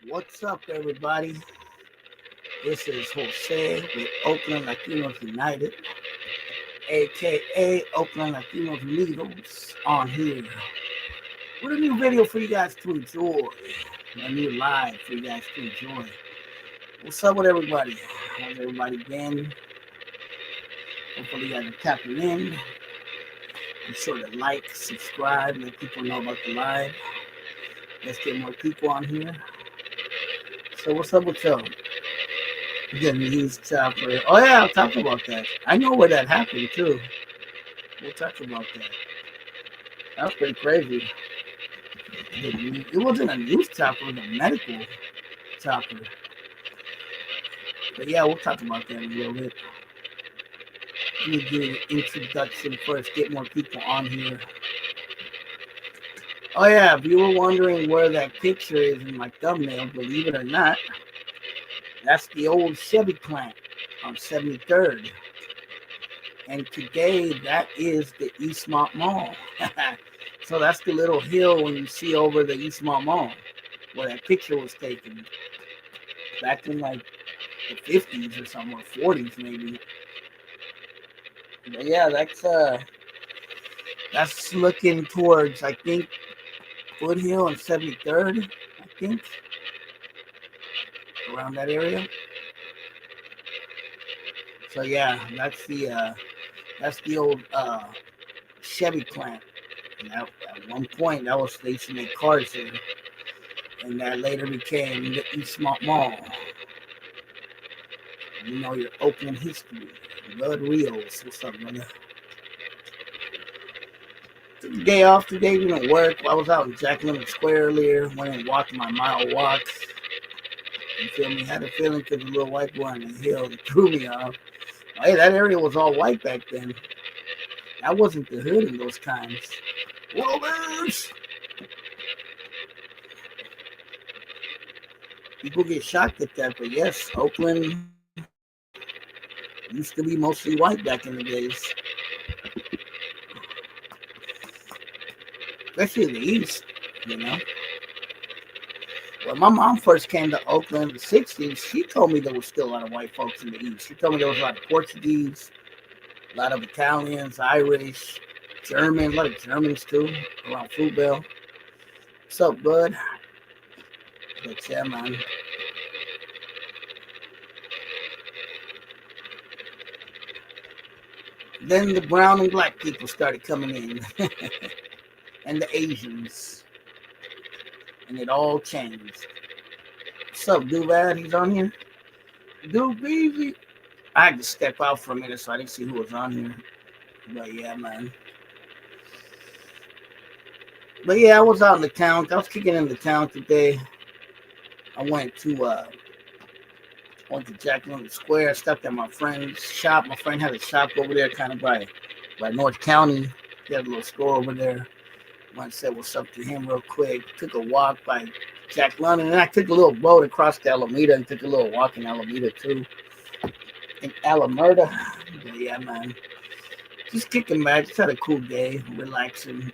What's up, everybody? This is Jose with Oakland Latinos United, aka Oakland Latinos Unidos, on here with a new video for you guys to enjoy, a new live for you guys to enjoy. What's up with everybody? How's everybody been? Hopefully, you guys are tapping in. Be sure to like, subscribe, let people know about the live. Let's get more people on here. So, what's up with y'all? Getting used chopper. Oh yeah, I'll talk about that. I know where that happened too. We'll talk about that. That was pretty crazy. It wasn't a news chopper, it was a medical chopper. But yeah, we'll talk about that in a little bit. Let me do an introduction first, get more people on here. Oh yeah, if you were wondering where that picture is in my thumbnail, believe it or not, that's the old Chevy plant on 73rd. And today, that is the Eastmont Mall. So that's the little hill when you see over the Eastmont Mall, where that picture was taken back in like the 50s or something, or 40s maybe. But yeah, that's looking towards, I think, Foothill and 73rd, I think, around that area. So yeah, that's the old Chevy plant. And at one point, they used to make cars there, and that later became the Eastmont Mall. You know your Oakland history. Bud Rios. What's up, brother? Took the day off today, didn't work. I was out in Jack Lemmon Square earlier, went and walked my mile walk. You feel me? Had a feeling because the little white boy on the hill that threw me off. Hey, that area was all white back then. That wasn't the hood in those times. Rovers! People get shocked at that, but yes, Oakland used to be mostly white back in the days. Especially in the East, you know. When my mom first came to Oakland in the 60s, she told me there was still a lot of white folks in the East. She told me there was a lot of Portuguese, a lot of Italians, Irish, German, a lot of Germans too, around Fruitvale. What's up, bud? But yeah, man. Then the brown and black people started coming in, and the Asians, and it all changed. What's up, Duvad? He's on here. Dude, Beezy. I had to step out for a minute so I didn't see who was on here. But yeah, man. But yeah, I was out in the town. I was kicking in the town today. I went to Jack Lemmon Square. Stopped at my friend's shop. My friend had a shop over there, kind of by North County. He had a little store over there. I said what's up to him real quick. Took a walk by Jack London, and I took a little boat across to Alameda and took a little walk in Alameda too. In Alameda. But yeah, man. Just kicking back. Just had a cool day, relaxing.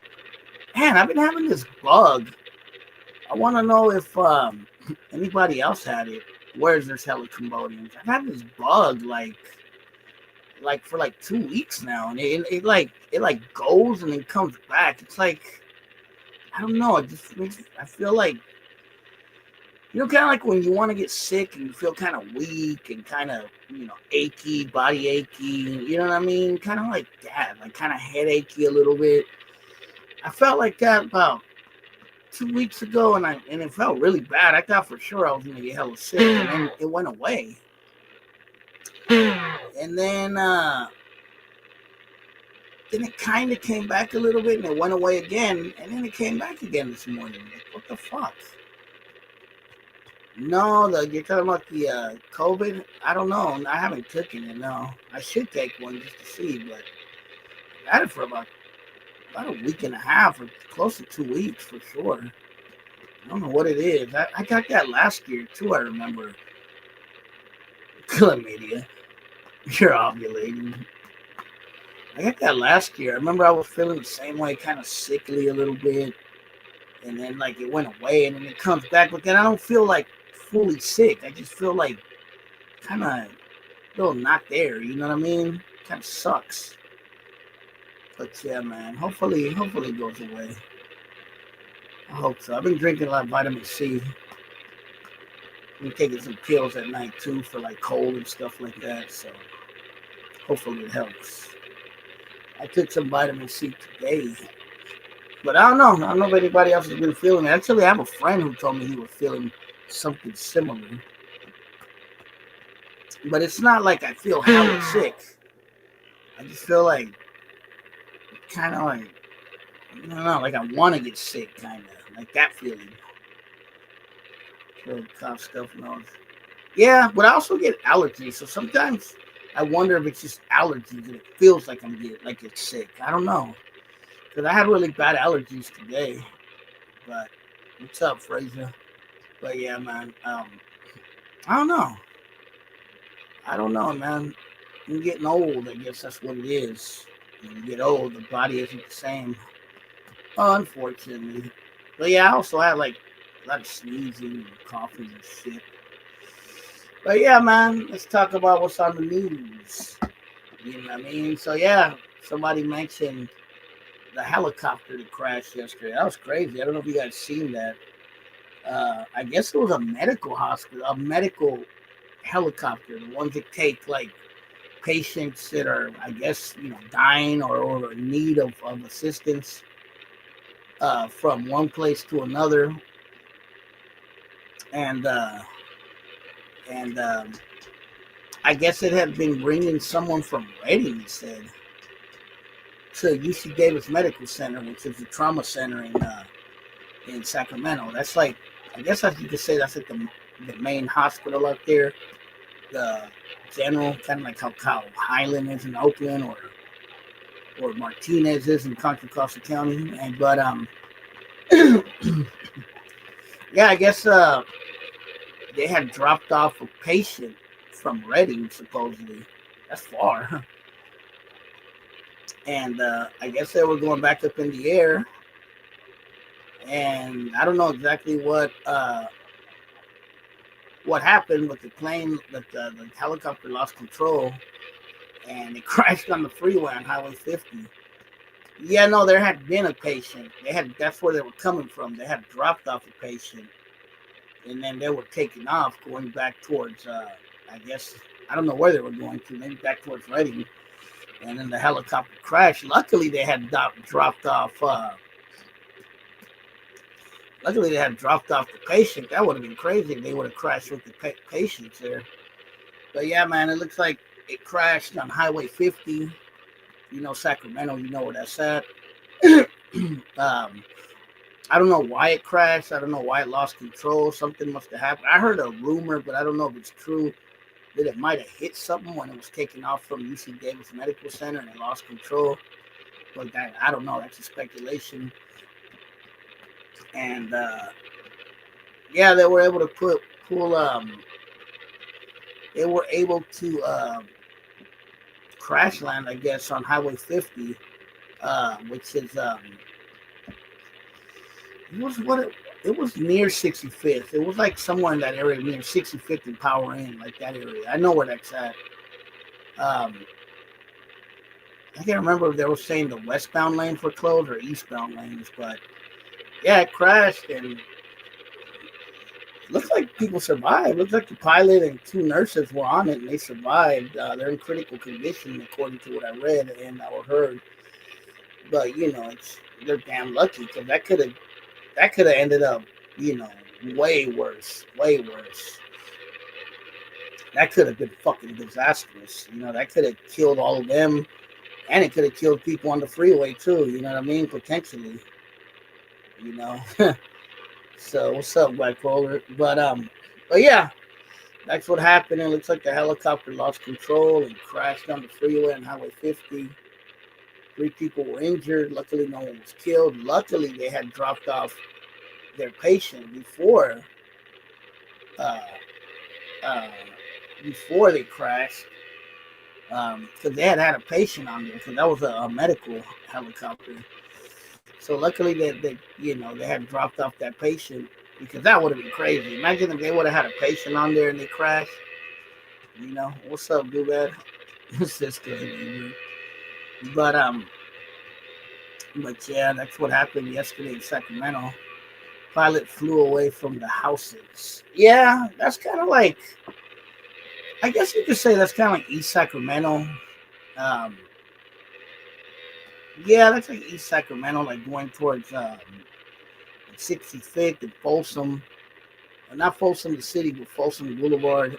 Man, I've been having this bug. I want to know if anybody else had it. Where's this hella Cambodians? I've had this bug like for like 2 weeks now, and it like goes and then comes back. It's like I don't know. It just makes I feel like kind of like when you want to get sick and you feel kind of weak and kind of achy, body achy. You know what I mean? Kind of like that, like kind of headachy a little bit. I felt like that about 2 weeks ago, and it felt really bad. I thought for sure I was gonna get hella sick, and then it went away. And then it kind of came back a little bit, and it went away again, and then it came back again this morning. Like, what the fuck? No, you're talking about the COVID? I don't know. I haven't taken it, no. I should take one just to see, but I had it for about a week and a half, or close to 2 weeks for sure. I don't know what it is. I got that last year too, I remember. Chlamydia. You're ovulating. I got that last year. I remember I was feeling the same way, kind of sickly a little bit. And then like it went away and then it comes back. But then I don't feel like fully sick. I just feel like kind of little not there. You know what I mean? Kind of sucks. But yeah, man. Hopefully it goes away. I hope so. I've been drinking a lot of vitamin C. I've been taking some pills at night too for like cold and stuff like that. So hopefully it helps. I took some vitamin C today. But I don't know. I don't know if anybody else has been feeling it. Actually, I have a friend who told me he was feeling something similar. But it's not like I feel hella sick. I just feel like kind of like I don't know, like I want to get sick, kind of like that feeling. So cough, stuff, nose. Yeah, but I also get allergies, so sometimes I wonder if it's just allergies and it feels like I'm getting like it's sick. I don't know because I had really bad allergies today. But what's up, Fraser? But yeah, man. I don't know. I don't know, man. I'm getting old. I guess that's what it is. When you get old, the body isn't the same. Unfortunately. But yeah, I also had like a lot of sneezing and coughing and shit. But yeah, man, let's talk about what's on the news. You know what I mean? So yeah, somebody mentioned the helicopter that crashed yesterday. That was crazy. I don't know if you guys seen that. I guess it was a medical hospital, a medical helicopter, the ones that take like patients that are, I guess, dying or in need of assistance from one place to another. And and I guess it had been bringing someone from Reading, it said, to UC Davis Medical Center, which is a trauma center in Sacramento. That's like, I guess you could say that's like the main hospital up there. The general, kind of like how Highland is in Oakland or Martinez is in Contra Costa County. But yeah, I guess they had dropped off a patient from Reading, supposedly. That's far. And I guess they were going back up in the air. And I don't know exactly what happened, but the plane, the helicopter lost control and it crashed on the freeway on Highway 50. Yeah, no, there had been a patient. That's where they were coming from. They had dropped off a patient, and then they were taking off, going back towards, I guess, I don't know where they were going to, maybe back towards Reading. And then the helicopter crashed. Luckily, they had dropped off. Luckily, they had dropped off the patient. That would have been crazy if they would have crashed with the patients there. But yeah, man, it looks like it crashed on Highway 50. Sacramento, you know where that's at. I don't know why it crashed. I don't know why it lost control. Something must have happened. I heard a rumor, but I don't know if it's true, that it might have hit something when it was taking off from UC Davis Medical Center and it lost control. But that, I don't know. That's a speculation. And yeah, they were able to they were able to crash land, I guess, on Highway 50, which is it was near 65th. It was like somewhere in that area near 65th and Power Inn, like that area. I know where that's at. I can't remember if they were saying the westbound lanes were closed or eastbound lanes, but yeah, it crashed and it looks like people survived. It looks like the pilot and two nurses were on it and they survived. They're in critical condition according to what I read and I heard. But they're damn lucky because that could have ended up, way worse. That could have been fucking disastrous. That could have killed all of them, and it could have killed people on the freeway too. You know what I mean? Potentially. So what's up, bipolar? But yeah, that's what happened. It looks like the helicopter lost control and crashed on the freeway on Highway 50. 3 people were injured. Luckily, no one was killed. Luckily, they had dropped off their patient before they crashed, because they had a patient on there, because that was a medical helicopter. So luckily, they had dropped off that patient because that would have been crazy. Imagine if they would have had a patient on there and they crashed. What's up, Dubad? It's just good, but but yeah, that's what happened yesterday in Sacramento. Pilot flew away from the houses. Yeah, that's kind of like, I guess you could say that's kind of like East Sacramento. Um, yeah, that's like East Sacramento, like going towards 65th and Folsom. Not Folsom the city, but Folsom Boulevard.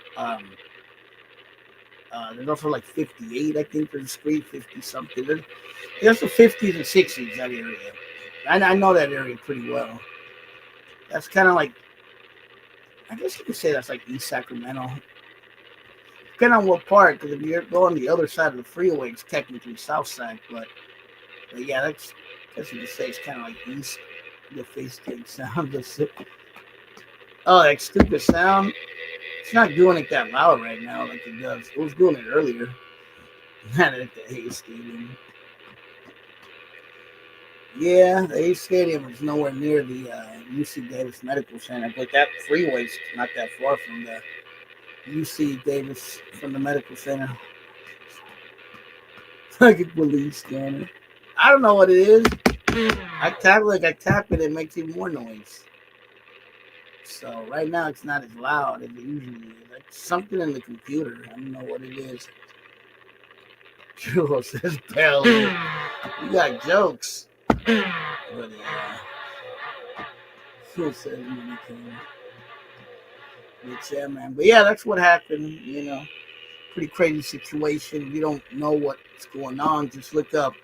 There's also like 58, I think, there's a street, 50 something. There's the 50s and 60s, that area. I know that area pretty well. That's kind of like, I guess you could say that's like East Sacramento. Depending on what part, because if you're going the other side of the freeway, it's technically South Side. But yeah, I guess you could say it's kind of like East. The face cake sound. Oh, that stupid sound. It's not doing it that loud right now like it does. It was doing it earlier. Not at the Hayes Stadium. Yeah, the Hayes Stadium is nowhere near the UC Davis Medical Center, but that freeway's not that far from the UC Davis, from the medical center. Like a police scanner. I don't know what it is. I tap it, it makes even more noise. So right now it's not as loud as it usually is. Like something in the computer. I don't know what it is. Jewel says, "Bell, you got jokes." But yeah, Jewel says, but yeah, man. But yeah, that's what happened. Pretty crazy situation. If you don't know what's going on, just look up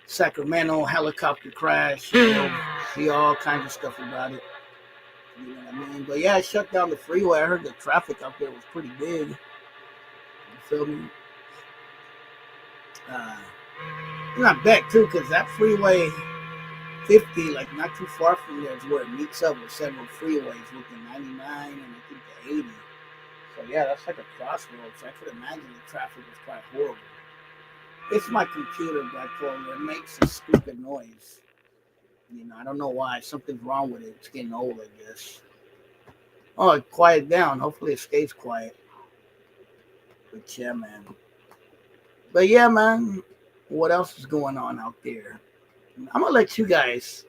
Sacramento helicopter crash. See all kinds of stuff about it. You know what I mean? But yeah, it shut down the freeway. I heard the traffic up there was pretty big. You feel me? Not bad too, because that freeway 50, like not too far from there, is where it meets up with several freeways, with the 99 and I think the 80. So yeah, that's like a crossroads. So I could imagine the traffic was quite horrible. It's my computer, bipolar. It makes a stupid noise. I don't know why. Something's wrong with it. It's getting old, I guess. Oh, it quieted down. Hopefully it stays quiet. But yeah, man. What else is going on out there? I'm going to let you guys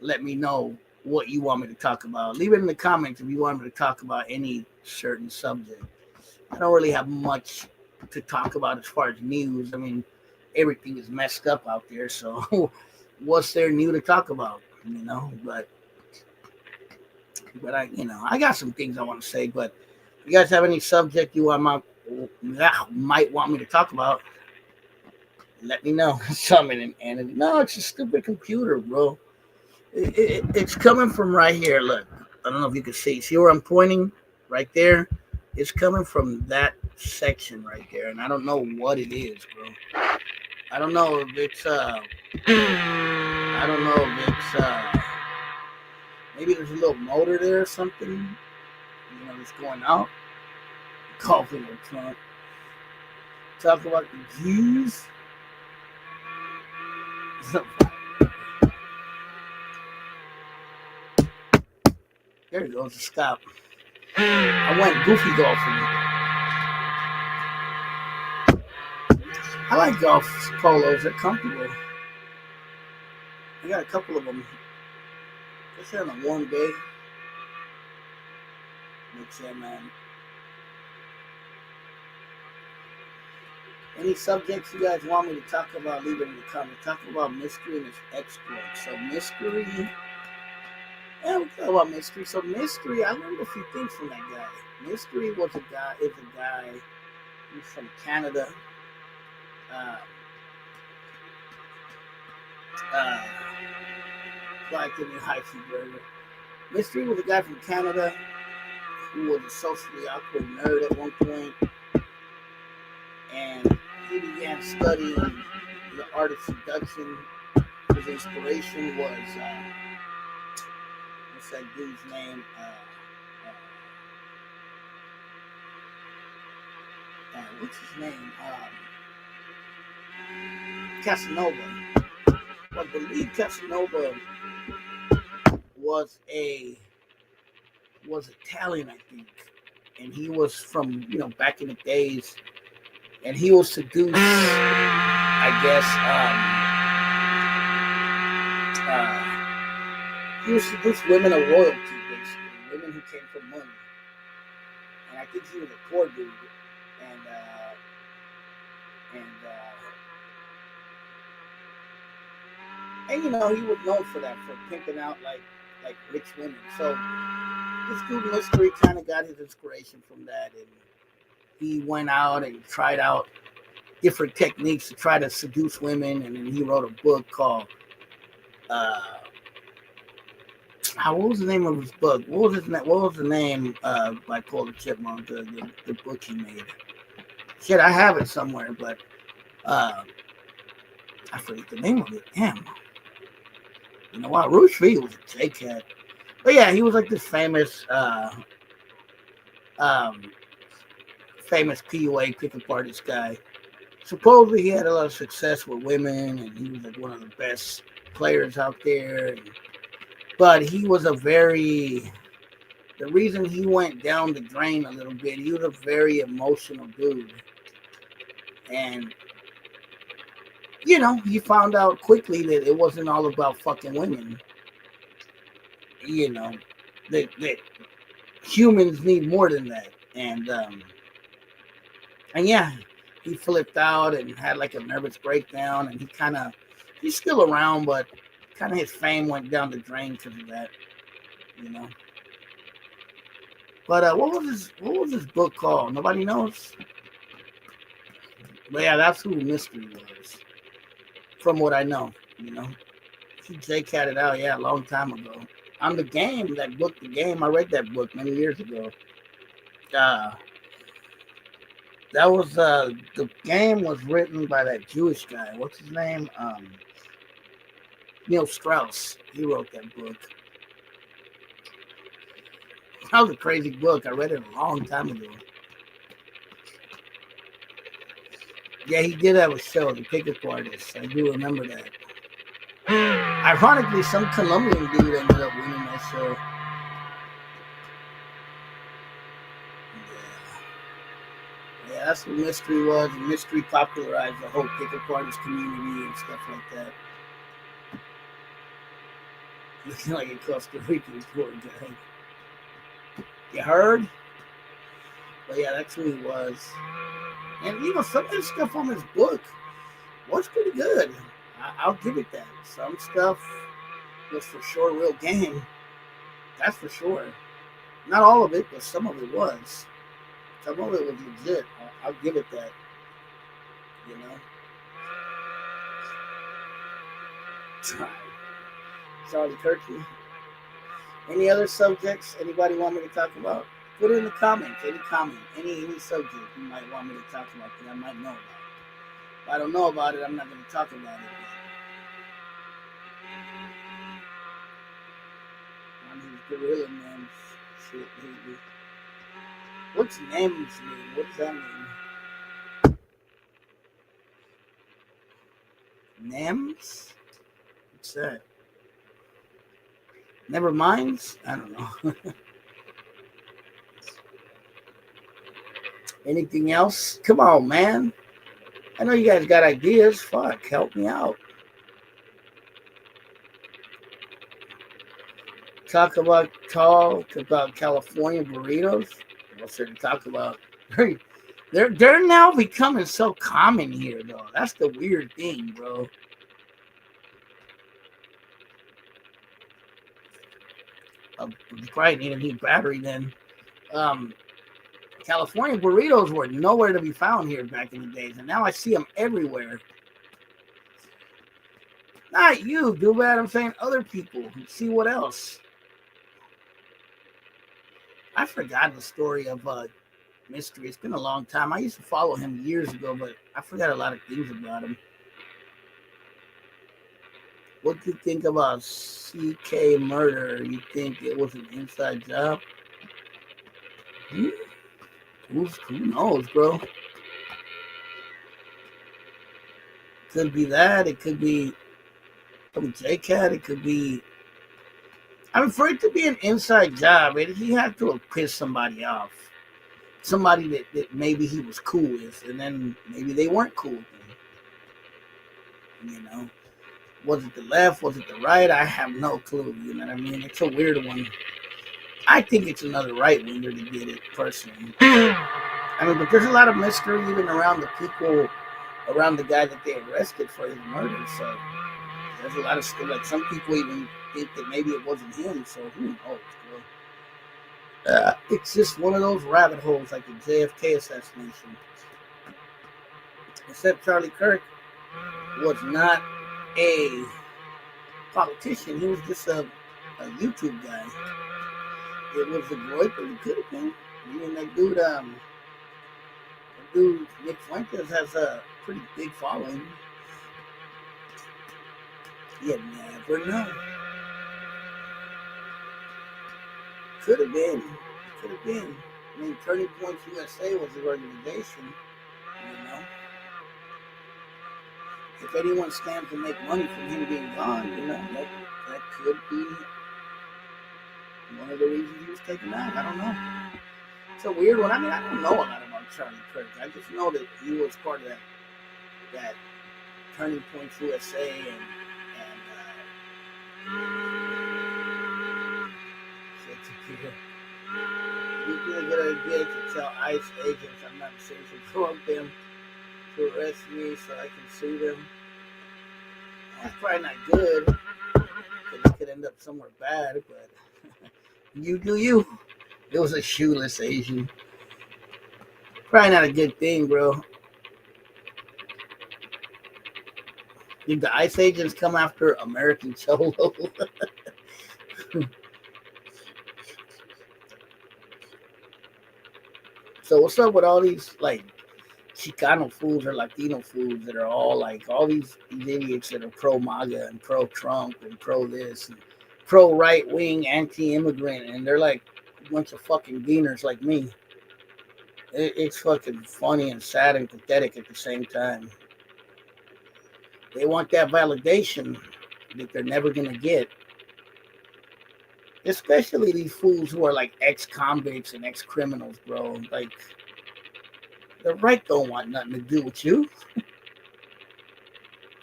let me know what you want me to talk about. Leave it in the comments if you want me to talk about any certain subject. I don't really have much to talk about as far as news. I mean, everything is messed up out there, so what's there new to talk about? But I got some things I want to say. But if you guys have any subject you might want me to talk about, let me know. Something and no, it's a stupid computer, bro. It's coming from right here. Look, I don't know if you can see. See where I'm pointing? Right there. It's coming from that section right there, and I don't know what it is, bro. I don't know if it's maybe there's a little motor there or something. That's going out. Coughing or Trump. Talk about the Jews. There it goes. Stop. I went goofy golfing. I like golf polos. They're comfortable. I got a couple of them. Especially on a warm day. But yeah, man. Any subjects you guys want me to talk about, leave it in the comments. Talk about Mystery and his exploits. So Mystery. Yeah, we talk about Mystery. So Mystery, I learned a few things from that guy. Mystery is a guy who's from Canada. Like in the high burger. Mystery was a guy from Canada who was a socially awkward nerd at one point, and he began studying the art of seduction. His inspiration was what's that dude's name? What's his name? Casanova. I believe Casanova was a was Italian, I think, and he was from back in the days, and he will seduce, I guess, he would seduce women of royalty, basically, women who came from money, and I think he was a poor dude, and and and he was known for that, for pimping out like rich women. So this dude Mystery kind of got his inspiration from that, and he went out and tried out different techniques to try to seduce women, and then he wrote a book called what was the name of his book? What was the name by Polar Chipmunk? The book he made. Shit, I have it somewhere, but I forget the name of it. Damn. You know what? Rouge V was a J-Cat. But yeah, he was like this famous famous PUA pickup artist guy. Supposedly he had a lot of success with women, and he was like one of the best players out there. But he was the reason he went down the drain a little bit, he was a very emotional dude. And he found out quickly that it wasn't all about fucking women. That humans need more than that. And yeah, he flipped out and had like a nervous breakdown, and he's still around, but kind of his fame went down the drain because of that. But what was his book called? Nobody knows. But yeah, that's who Mystery was, from what I know. He J-catted out, a long time ago. On The Game, that book, The Game, I read that book many years ago. That was The Game was written by that Jewish guy. What's his name? Neil Strauss. He wrote that book. That was a crazy book. I read it a long time ago. Yeah, he did have a show, The Pickup Artist. I do remember that. Ironically, some Colombian dude ended up winning that show. Yeah, that's what Mystery was. And Mystery popularized the whole pickup artist community and stuff like that. Looking like a Costa Rican poor guy. You heard? But yeah, that's who he was. And some of the stuff on his book was pretty good. I'll give it that. Some stuff was for sure real game. That's for sure. Not all of it, but some of it was. Some of it was legit. I'll give it that. Charlie Kirky. Any other subjects anybody want me to talk about? Put it in the comments. Any comment. Any subject you might want me to talk about that I might know about. If I don't know about it, I'm not going to talk about it. On these gorilla names. Shit, baby. What's names mean? What does that mean? Names? What's that? Never minds? I don't know. Anything else? Come on, man. I know you guys got ideas. Fuck, help me out. Talk about California burritos. What's there to talk about? They're now becoming so common here, though. That's the weird thing, bro. You probably need a new battery then. California burritos were nowhere to be found here back in the days, and now I see them everywhere. Not you, do bad. I'm saying other people. See what else. I forgot the story of Mystery. It's been a long time. I used to follow him years ago, but I forgot a lot of things about him. What do you think about CK murder? You think it was an inside job? Who knows, bro? Could be that. It could be from J-Cat. It could be I mean, for it to be an inside job, he had to have pissed somebody off. Somebody that maybe he was cool with, and then maybe they weren't cool with him. You know, was it the left? Was it the right? I have no clue. You know what I mean? It's a weird one. I think it's another right winger to get it personally. I mean, but there's a lot of mystery even around the people, around the guy that they arrested for his murder. So there's a lot of stuff. Like some people even think that maybe it wasn't him. So who knows, bro? It's just one of those rabbit holes like the JFK assassination. Except Charlie Kirk was not a politician. He was just a YouTube guy. It was a droid, but it could have been. I mean, that dude Nick Fuentes has a pretty big following. You never know. Could have been. Could have been. I mean, Turning Points USA was the organization. You know, if anyone stands to make money from him being gone, you know, that could be one of the reasons he was taken out. I don't know. It's a weird one. I mean, I don't know a lot about Charlie Kirk. I just know that he was part of that Turning Points USA and it'd be a good idea to tell ICE agents I'm not safe to drug them to arrest me so I can sue them. That's probably not good because it could end up somewhere bad, but you do you. It was a shoeless Asian. Probably not a good thing, bro. Did the ICE agents come after American Cholo? So what's up with all these like Chicano fools or Latino fools that are all like all these idiots that are pro MAGA and pro Trump and pro this and pro right wing anti-immigrant, and they're like a bunch of fucking beaners like me. It's fucking funny and sad and pathetic at the same time. They want that validation that they're never gonna get. Especially these fools who are like ex-convicts and ex-criminals, bro. Like, the right don't want nothing to do with you.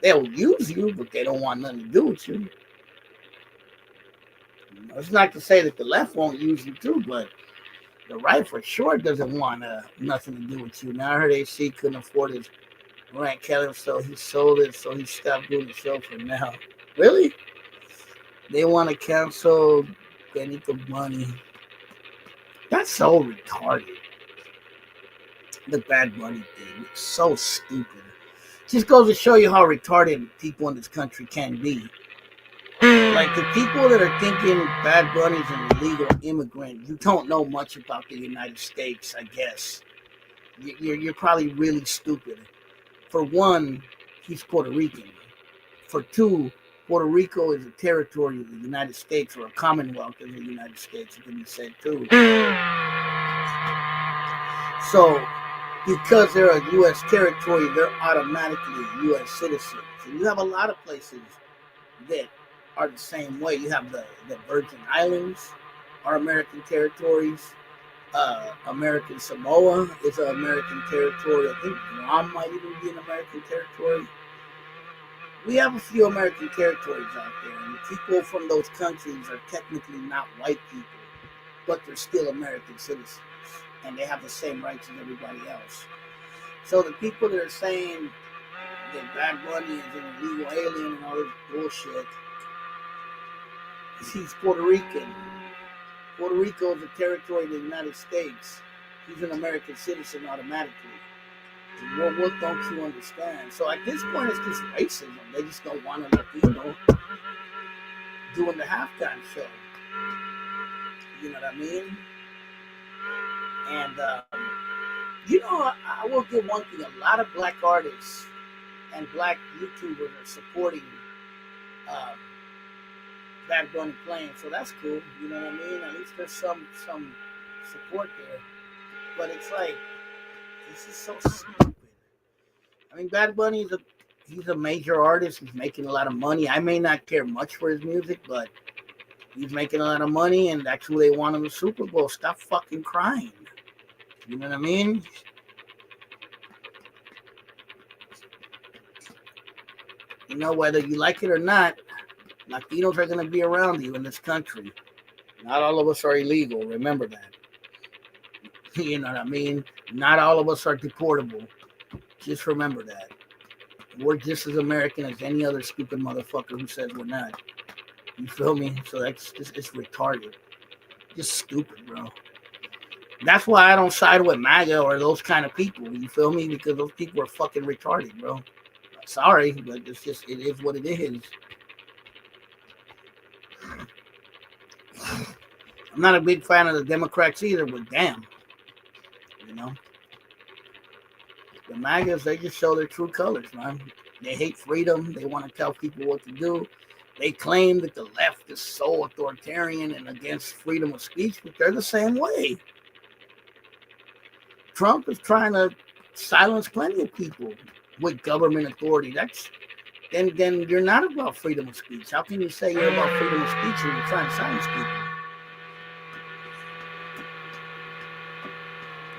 They'll use you, but they don't want nothing to do with you. It's not to say that the left won't use you too, but the right for sure doesn't want nothing to do with you. Now I heard AC couldn't afford his rent, Kelly, so he sold it, so he stopped doing the show for now. Really? They want to cancel Benito Money. That's so retarded. The Bad Bunny thing. It's so stupid. Just goes to show you how retarded people in this country can be. Like the people that are thinking Bad Bunny's an illegal immigrant, you don't know much about the United States, I guess. You're probably really stupid. For one, he's Puerto Rican. For two, Puerto Rico is a territory of the United States, or a commonwealth of the United States, it can be said too. So, because they're a U.S. territory, they're automatically U.S. citizens. And you have a lot of places that are the same way. You have the Virgin Islands are American territories. American Samoa is an American territory. I think Guam might even be an American territory. We have a few American territories out there, and the people from those countries are technically not white people, but they're still American citizens, and they have the same rights as everybody else. So the people that are saying that Bad Bunny is an illegal alien and all this bullshit, he's Puerto Rican. Puerto Rico is a territory of the United States. He's an American citizen automatically. What don't you understand? So at this point, it's just racism. They just don't want a Latino doing the halftime show. You know what I mean? And, you know, I will give one thing. A lot of black artists and black YouTubers are supporting Bad Bunny playing. So that's cool. You know what I mean? At least there's some support there. But it's like, this is so stupid. I mean, Bad Bunny he's a major artist. He's making a lot of money. I may not care much for his music, but He's making a lot of money, and that's who they want in the Super Bowl. Stop fucking crying. You know what I mean? You know, whether you like it or not, Latinos are going to be around you in this country. Not all of us are illegal. Remember that. You know what I mean? Not all of us are deportable. Just remember that. We're just as American as any other stupid motherfucker who says we're not. You feel me? So that's just, it's retarded. Just stupid, bro. That's why I don't side with MAGA or those kind of people. You feel me? Because those people are fucking retarded, bro. Sorry, but it's just, it is what it is. I'm not a big fan of the Democrats either, but damn. You know? The MAGAs, they just show their true colors, man. They hate freedom. They want to tell people what to do. They claim that the left is so authoritarian and against freedom of speech, but they're the same way. Trump is trying to silence plenty of people with government authority. Then you're not about freedom of speech. How can you say you're about freedom of speech when you're trying to silence people?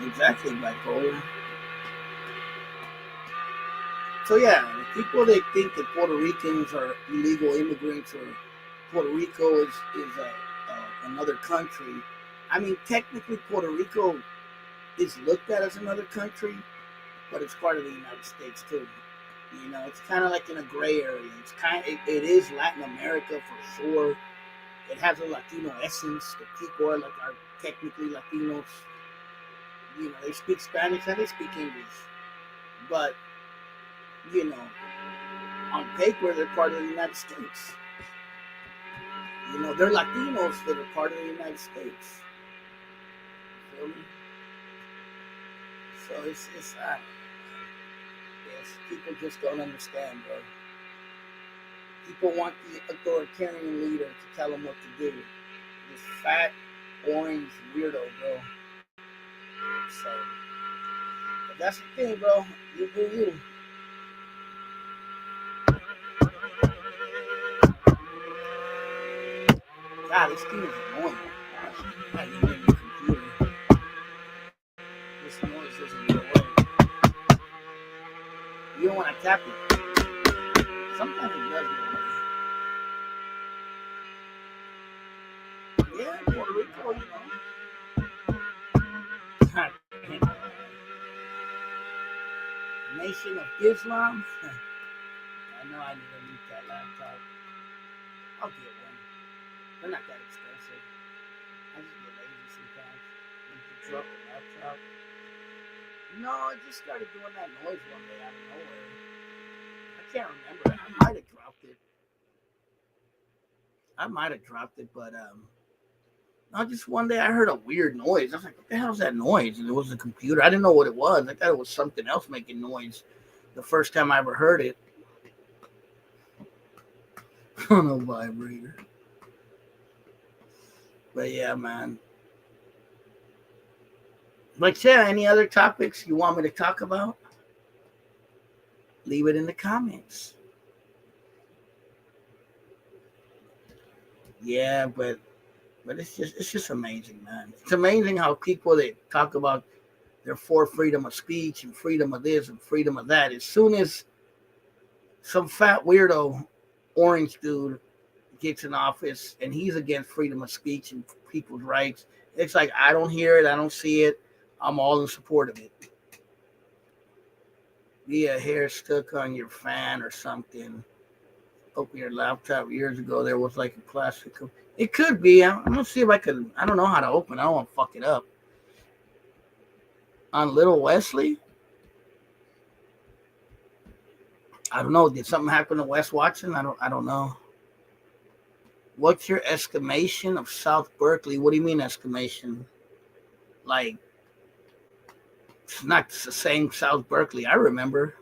Exactly, bipolar. So yeah, people that think that Puerto Ricans are illegal immigrants or Puerto Rico is another country. I mean, technically Puerto Rico is looked at as another country, but it's part of the United States too. You know, it's kind of like in a gray area. It is Latin America for sure. It has a Latino essence. The people are technically Latinos. You know, they speak Spanish and they speak English, but you know, on paper they're part of the United States. You know, they're Latinos that are part of the United States. You feel me? So it's yes, people just don't understand, bro. People want the authoritarian leader to tell them what to do. This fat, orange weirdo, bro. So, but that's the thing, bro. You do you. God, this thing is annoying. I need a new computer. This noise doesn't go away. You don't want to tap it. Sometimes it does go away. Yeah, Puerto Rico, you know. Nation of Islam. I know I need to mute that laptop. I'll get one. They're not that expensive. I just get lazy sometimes. You can drop the laptop. No, it just started doing that noise one day out of nowhere. I can't remember. I might have dropped it. But no, just one day I heard a weird noise. I was like, "What the hell's that noise?" And it was the computer. I didn't know what it was. I thought it was something else making noise. The first time I ever heard it. On a vibrator. But yeah, man. But yeah, any other topics you want me to talk about? Leave it in the comments. Yeah, but it's just amazing, man. It's amazing how people that talk about they're for freedom of speech and freedom of this and freedom of that, as soon as some fat weirdo orange dude gets in office and he's against freedom of speech and people's rights, it's like I don't hear it, I don't see it. I'm all in support of it. Be a hair stuck on your fan or something. Open your laptop years ago. There was like a plastic. It could be. I'm gonna see if I could. I don't know how to open. I don't want to fuck it up. On Little Wesley. I don't know. Did something happen to Wes Watson? I don't know. What's your estimation of South Berkeley? What do you mean estimation? Like it's not the same South Berkeley I remember.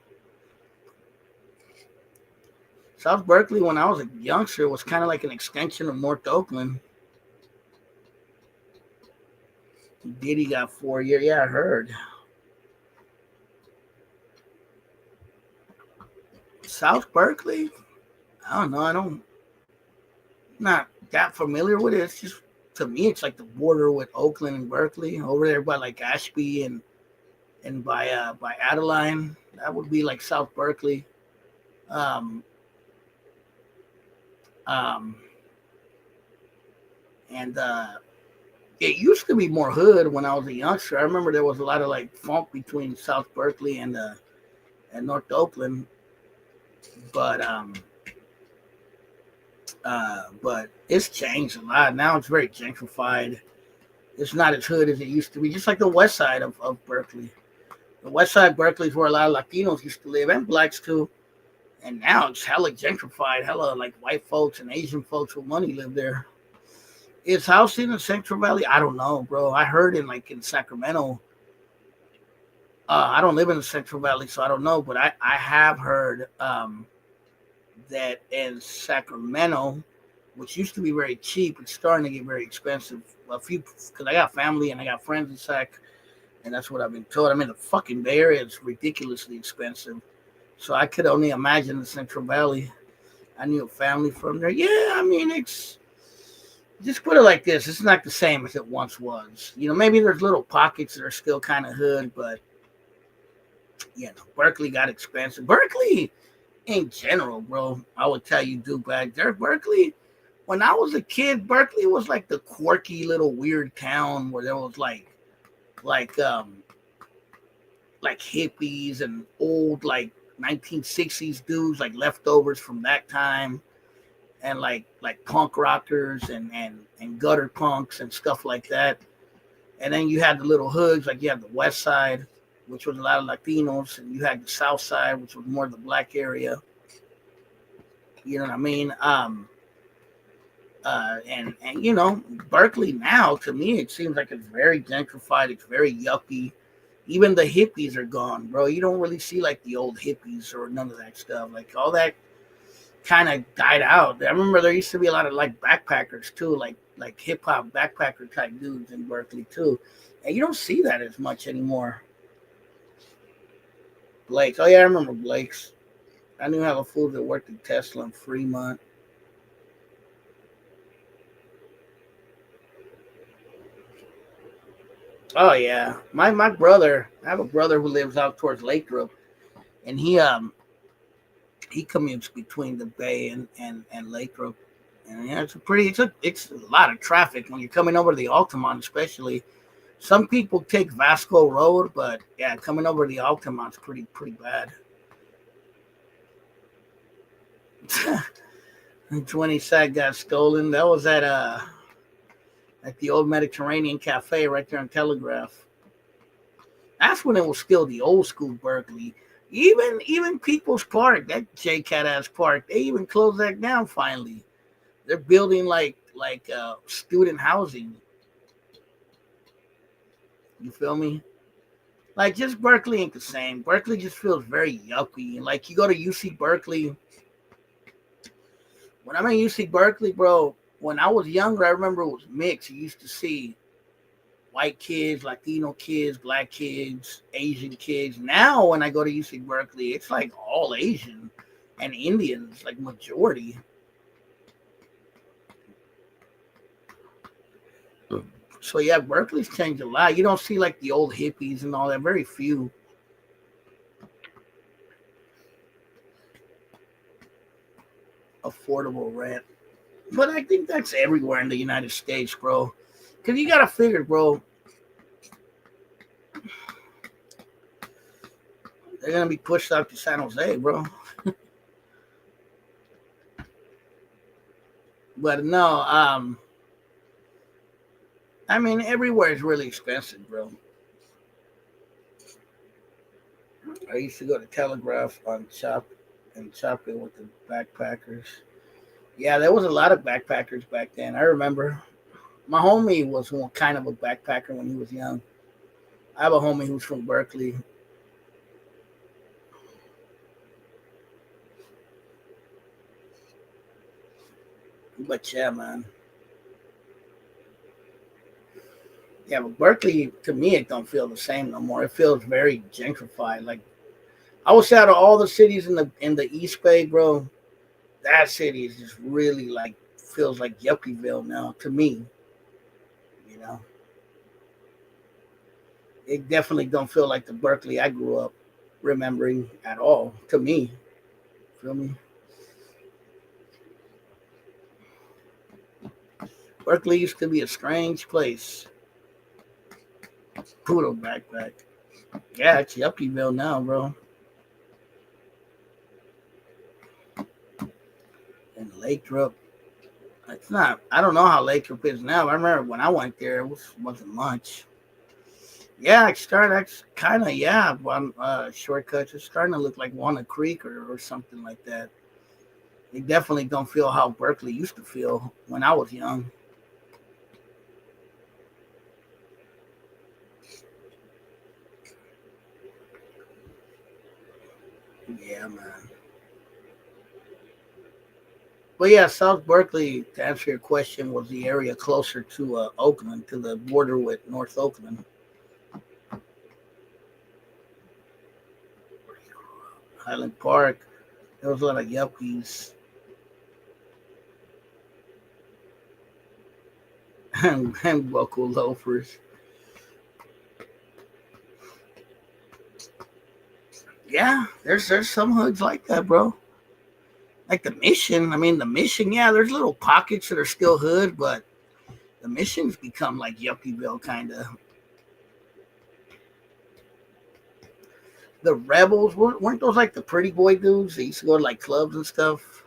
South Berkeley, when I was a youngster, was kind of like an extension of North Oakland. Diddy got 4 years. Yeah, I heard. South Berkeley? I don't know. I don't. Not that familiar with it. It's just, to me, it's like the border with Oakland and Berkeley over there by like Ashby and by Adeline. That would be like South Berkeley. Um, um, and It used to be more hood when I was a youngster. I remember there was a lot of like funk between South Berkeley and North Oakland, but but it's changed a lot. Now it's very gentrified. It's not as hood as it used to be. Just like the west side of Berkeley. The west side of Berkeley is where a lot of Latinos used to live and blacks too. And now it's hella gentrified. Hella like white folks and Asian folks with money live there. Is housing in the Central Valley? I don't know, bro. I heard in Sacramento. I don't live in the Central Valley, so I don't know. But I have heard that in Sacramento, which used to be very cheap, it's starting to get very expensive. A few, because I got family and I got friends in Sac, and that's what I've been told. I mean, the fucking Bay Area is ridiculously expensive. So I could only imagine the Central Valley. I knew a family from there. Yeah, I mean, it's just put it like this: it's not the same as it once was. You know, maybe there's little pockets that are still kind of hood, but you know, Berkeley got expensive. Berkeley, in general, bro, I would tell you, do back there, Berkeley. When I was a kid, Berkeley was like the quirky little weird town where there was like like hippies and old like 1960s dudes, like leftovers from that time, and like punk rockers and gutter punks and stuff like that. And then you had the little hoods, like you had the west side, which was a lot of Latinos, and you had the south side, which was more the black area. You know what I mean? And you know, Berkeley now, to me, it seems like it's very gentrified. It's very yuppie. Even the hippies are gone, bro. You don't really see like the old hippies or none of that stuff. Like all that kind of died out. I remember there used to be a lot of like backpackers too, like hip hop backpacker type dudes in Berkeley too, and you don't see that as much anymore. Blake's, oh yeah, I remember Blake's. I knew how a fool that worked at Tesla in Fremont. Oh yeah, my brother. I have a brother who lives out towards Lathrop, and he commutes between the Bay and Lathrop. And yeah, it's a lot of traffic when you're coming over the Altamont, especially. Some people take Vasco Road, but yeah, coming over the Altamont's pretty bad. 20 sack got stolen. That was at the old Mediterranean Cafe right there on Telegraph. That's when it was still the old school Berkeley. Even People's Park, that J Cat ass park, they even closed that down finally. They're building like student housing. You feel me? Like just Berkeley ain't the same. Berkeley just feels very yuppie. And like you go to UC Berkeley. When I'm in UC Berkeley, bro, when I was younger, I remember it was mixed. You used to see white kids, Latino kids, black kids, Asian kids. Now when I go to UC Berkeley, it's like all Asian and Indians, like majority. So yeah, Berkeley's changed a lot. You don't see like the old hippies and all that. Very few. Affordable rent. But I think that's everywhere in the United States, bro. Because you got to figure, bro, they're going to be pushed out to San Jose, bro. But no, I mean, everywhere is really expensive, bro. I used to go to Telegraph on Chop and Chop it with the backpackers. Yeah, there was a lot of backpackers back then. I remember my homie was one kind of a backpacker when he was young. I have a homie who's from Berkeley. But yeah, man. Yeah, but Berkeley to me it don't feel the same no more. It feels very gentrified. Like I would say out of all the cities in the East Bay, bro, that city is just really like feels like Yuppieville now to me. You know, it definitely don't feel like the Berkeley I grew up remembering at all. To me, feel me? Berkeley used to be a strange place. Poodle backpack. Yeah, it's Yuppieville now, bro. And Lathrop. It's not. I don't know how Lathrop is now. I remember when I went there, wasn't much. Yeah, it started. That's kind of One shortcuts. It's starting to look like Walnut Creek or something like that. They definitely don't feel how Berkeley used to feel when I was young. Yeah, man. But yeah, South Berkeley, to answer your question, was the area closer to Oakland, to the border with North Oakland. Highland Park. There was a lot of yuppies and local loafers. Yeah, there's some hoods like that, bro. Like the Mission. I mean, the Mission. Yeah, there's little pockets that are still hood, but the Mission's become like Yuppieville, kind of. The Rebels weren't those like the pretty boy dudes that used to go to like clubs and stuff?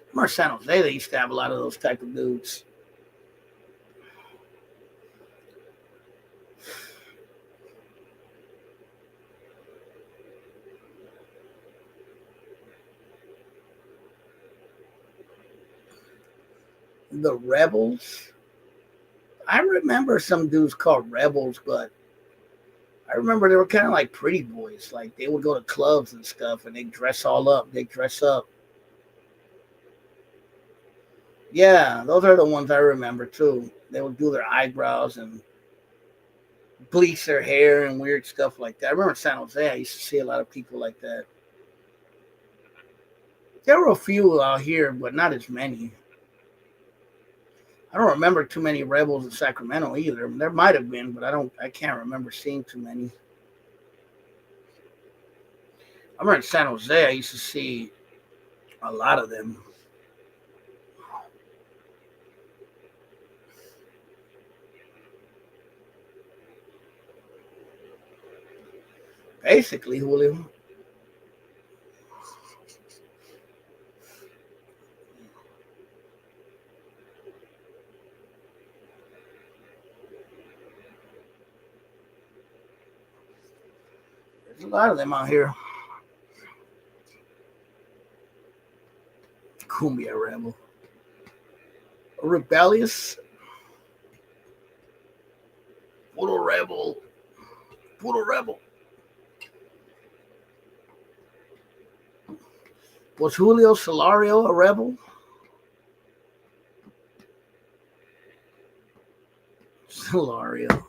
Remember San Jose? They used to have a lot of those type of dudes. The Rebels. I remember some dudes called Rebels, but I remember they were kind of like pretty boys. Like they would go to clubs and stuff, and they dress all up. They dress up. Yeah, those are the ones I remember too. They would do their eyebrows and bleach their hair and weird stuff like that. I remember in San Jose, I used to see a lot of people like that. There were a few out here, but not as many. I don't remember too many rebels in Sacramento either. There might have been, but I can't remember seeing too many. I remember in San Jose, I used to see a lot of them. Basically, Julio. There's a lot of them out here. Cumbia rebel. Rebellious. Puro rebel. Puro rebel. Was Julio Solario a rebel? Solario.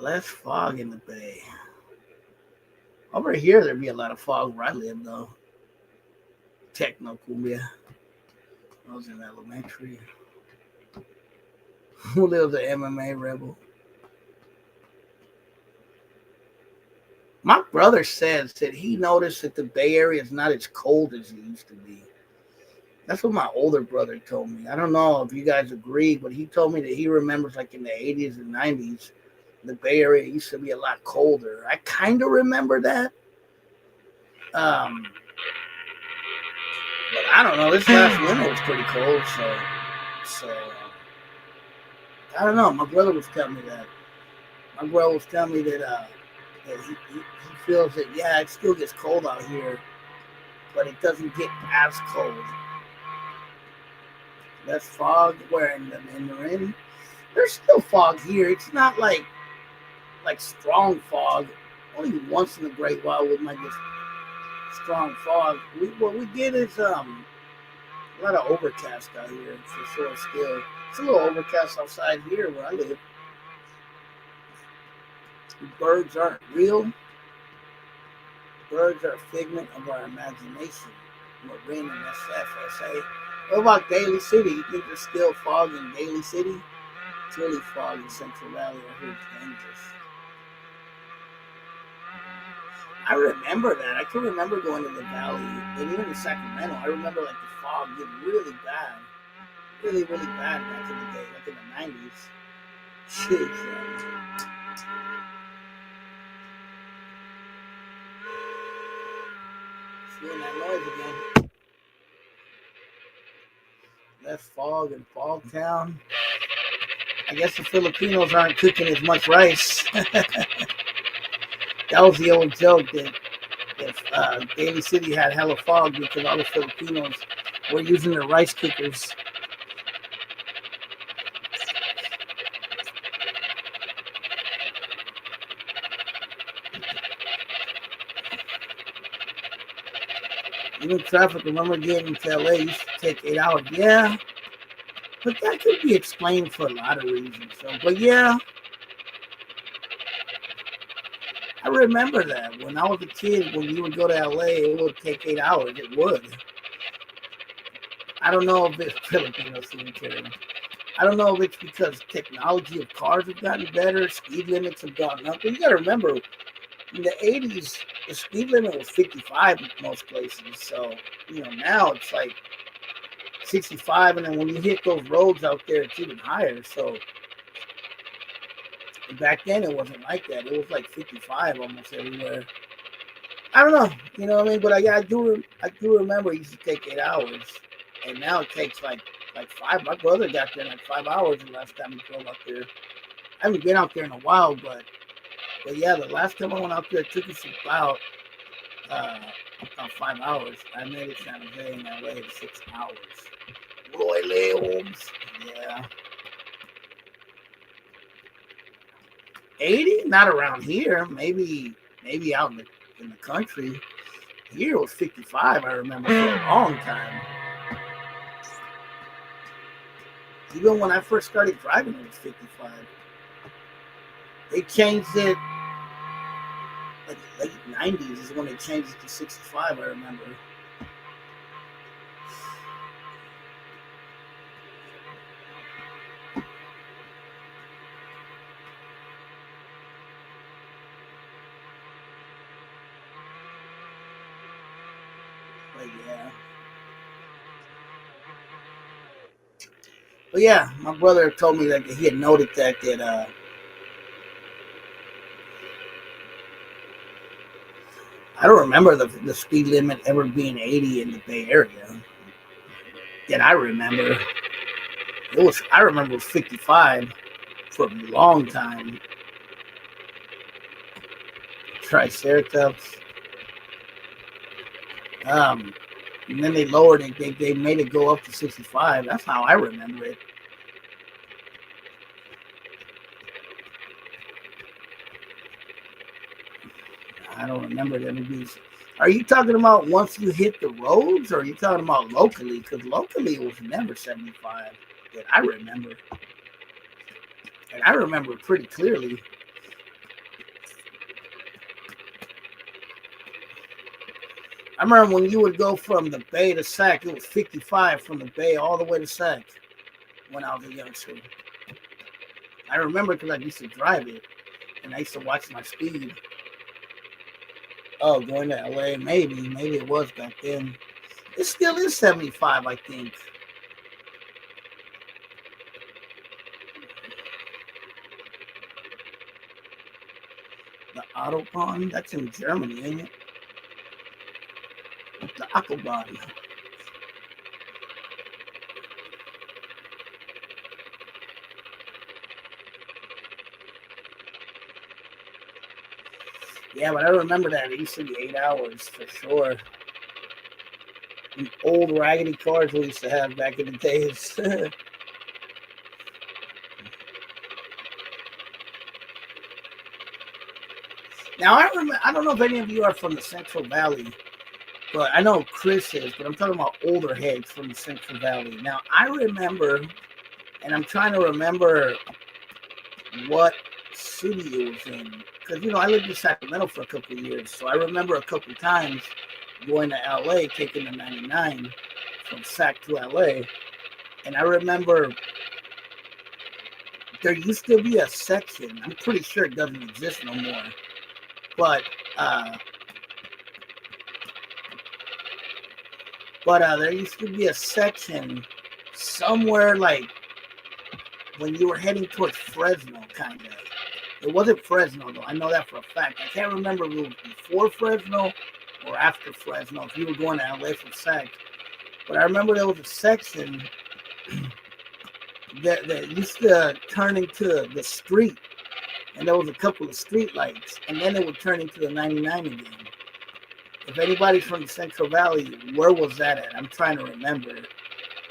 Less fog in the bay. Over here, there'd be a lot of fog where I live, though. Techno cumbia. I was in elementary. Julio's an MMA rebel. My brother says that he noticed that the Bay Area is not as cold as it used to be. That's what my older brother told me. I don't know if you guys agree, but he told me that he remembers like in the 80s and 90s, the Bay Area used to be a lot colder. I kind of remember that. Um, but I don't know. This last winter was pretty cold, so I don't know. My brother was telling me that. My brother was telling me that he feels that yeah, it still gets cold out here, but it doesn't get as cold. That's fog where in the rain. There's still fog here. It's not like strong fog. Only once in a great while we might get strong fog. What we get is a lot of overcast out here for sure. Still, it's a little overcast outside here where I live. Birds aren't real. Birds are a figment of our imagination. Marin and SFSA. What about Daly City? You think there's still fog in Daly City? It's really fog in Central Valley. I heard it's dangerous. I remember that. I can remember going to the valley, and even in Sacramento, I remember like the fog getting really bad. Really, really bad back in the day, like in the 90s. Shit, hearing that noise again. Less fog in Fog Town. I guess the Filipinos aren't cooking as much rice. That was the old joke that if Daly City had hella fog because all the Filipinos were using their rice cookers. Even traffic, remember getting to LA used to take 8 hours. Yeah, but that could be explained for a lot of reasons. So, but yeah, I remember that when I was a kid, when you would go to LA, it would take 8 hours. It would. I don't know if it's Filipino cemetery. I don't know if it's because technology of cars have gotten better, speed limits have gone up. But you got to remember, in the 80s, the speed limit was 55 in most places. So, now it's like 65. And then when you hit those roads out there, it's even higher. So, back then, it wasn't like that. It was like 55 almost everywhere. I don't know. You know what I mean? But I do remember it used to take 8 hours. And now it takes like 5. My brother got there in like 5 hours the last time he drove up there. I haven't been out there in a while, but yeah, the last time I went out there, it took us about 5 hours. I made it San Jose in LA in 6 hours. Roy Leoms. Yeah. 80? Not around here. Maybe out in the country. Here it was 55, I remember, for a long time. Even when I first started driving, it was 55. They changed it like late 90s is when they changed it to 65, I remember. But yeah, my brother told me that he had noted that I don't remember the speed limit ever being 80 in the Bay Area. That I remember. I remember it was 55 for a long time. Triceratops. And then they lowered it. They made it go up to 65. That's how I remember it. I don't remember them being. Are you talking about once you hit the roads, or are you talking about locally? Because locally it was never 75 that I remember. And I remember it pretty clearly. I remember when you would go from the Bay to Sac, it was 55 from the Bay all the way to Sac when I was a youngster. I remember because I used to drive it, and I used to watch my speed. Oh, going to LA, maybe it was back then. It still is 75, I think. The Autobahn, that's in Germany, ain't it? The Autobahn. Yeah, but I remember that. It used to be 8 hours for sure. The old raggedy cars we used to have back in the days. Now, I don't know if any of you are from the Central Valley, but I know Chris is, but I'm talking about older heads from the Central Valley. Now, I remember, and I'm trying to remember what city it was in, because I lived in Sacramento for a couple of years, so I remember a couple of times going to LA, taking the 99 from Sac to LA, and I remember there used to be a section. I'm pretty sure it doesn't exist no more, but there used to be a section somewhere like when you were heading towards Fresno, kind of. It wasn't Fresno, though. I know that for a fact. I can't remember if it was before Fresno or after Fresno, if you were going to LA from Sac. But I remember there was a section that used to turn into the street. And there was a couple of street lights. And then it would turn into the 99 again. If anybody's from the Central Valley, where was that at? I'm trying to remember.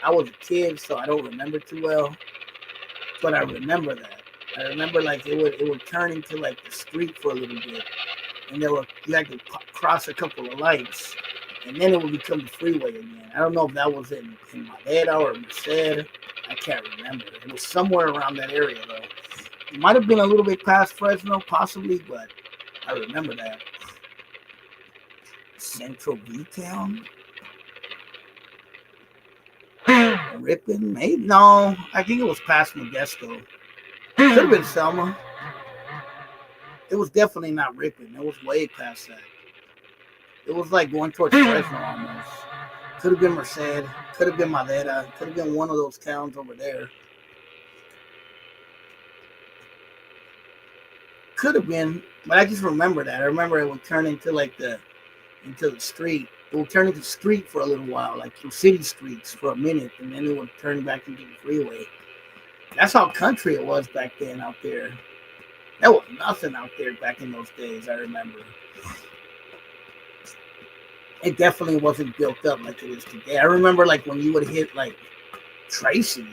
I was a kid, so I don't remember too well. But I remember that. I remember like it would turn into like the street for a little bit, and you had to cross a couple of lights, and then it would become the freeway again. I don't know if that was in Madera or Merced. I can't remember. It was somewhere around that area though. It might have been a little bit past Fresno, possibly, but I remember that. Central V-Town? Ripon? Maybe? No, I think it was past Modesto. Could have been Selma. It was definitely not Ripon. It was way past that. It was like going towards Fresno almost. Could have been Merced. Could have been Madera. Could have been one of those towns over there. Could have been, but I just remember that. I remember it would turn into the street. It would turn into the street for a little while, like through city streets for a minute, and then it would turn back into the freeway. That's how country it was back then out there. There was nothing out there back in those days, I remember. It definitely wasn't built up like it is today. I remember like when you would hit like Tracy,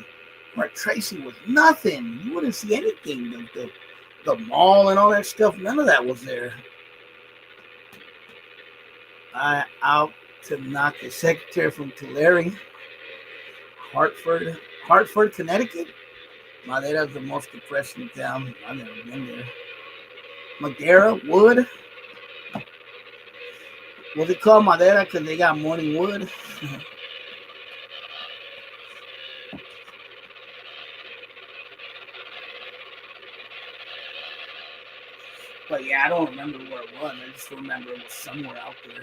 where Tracy was nothing. You wouldn't see anything. The mall and all that stuff, none of that was there. Out to knock the secretary from Tulare, Hartford, Connecticut. Madera's the most depressing town. I've never been there. Madera, Wood. Was it called Madera because they got morning wood? But yeah, I don't remember where it was. I just remember it was somewhere out there.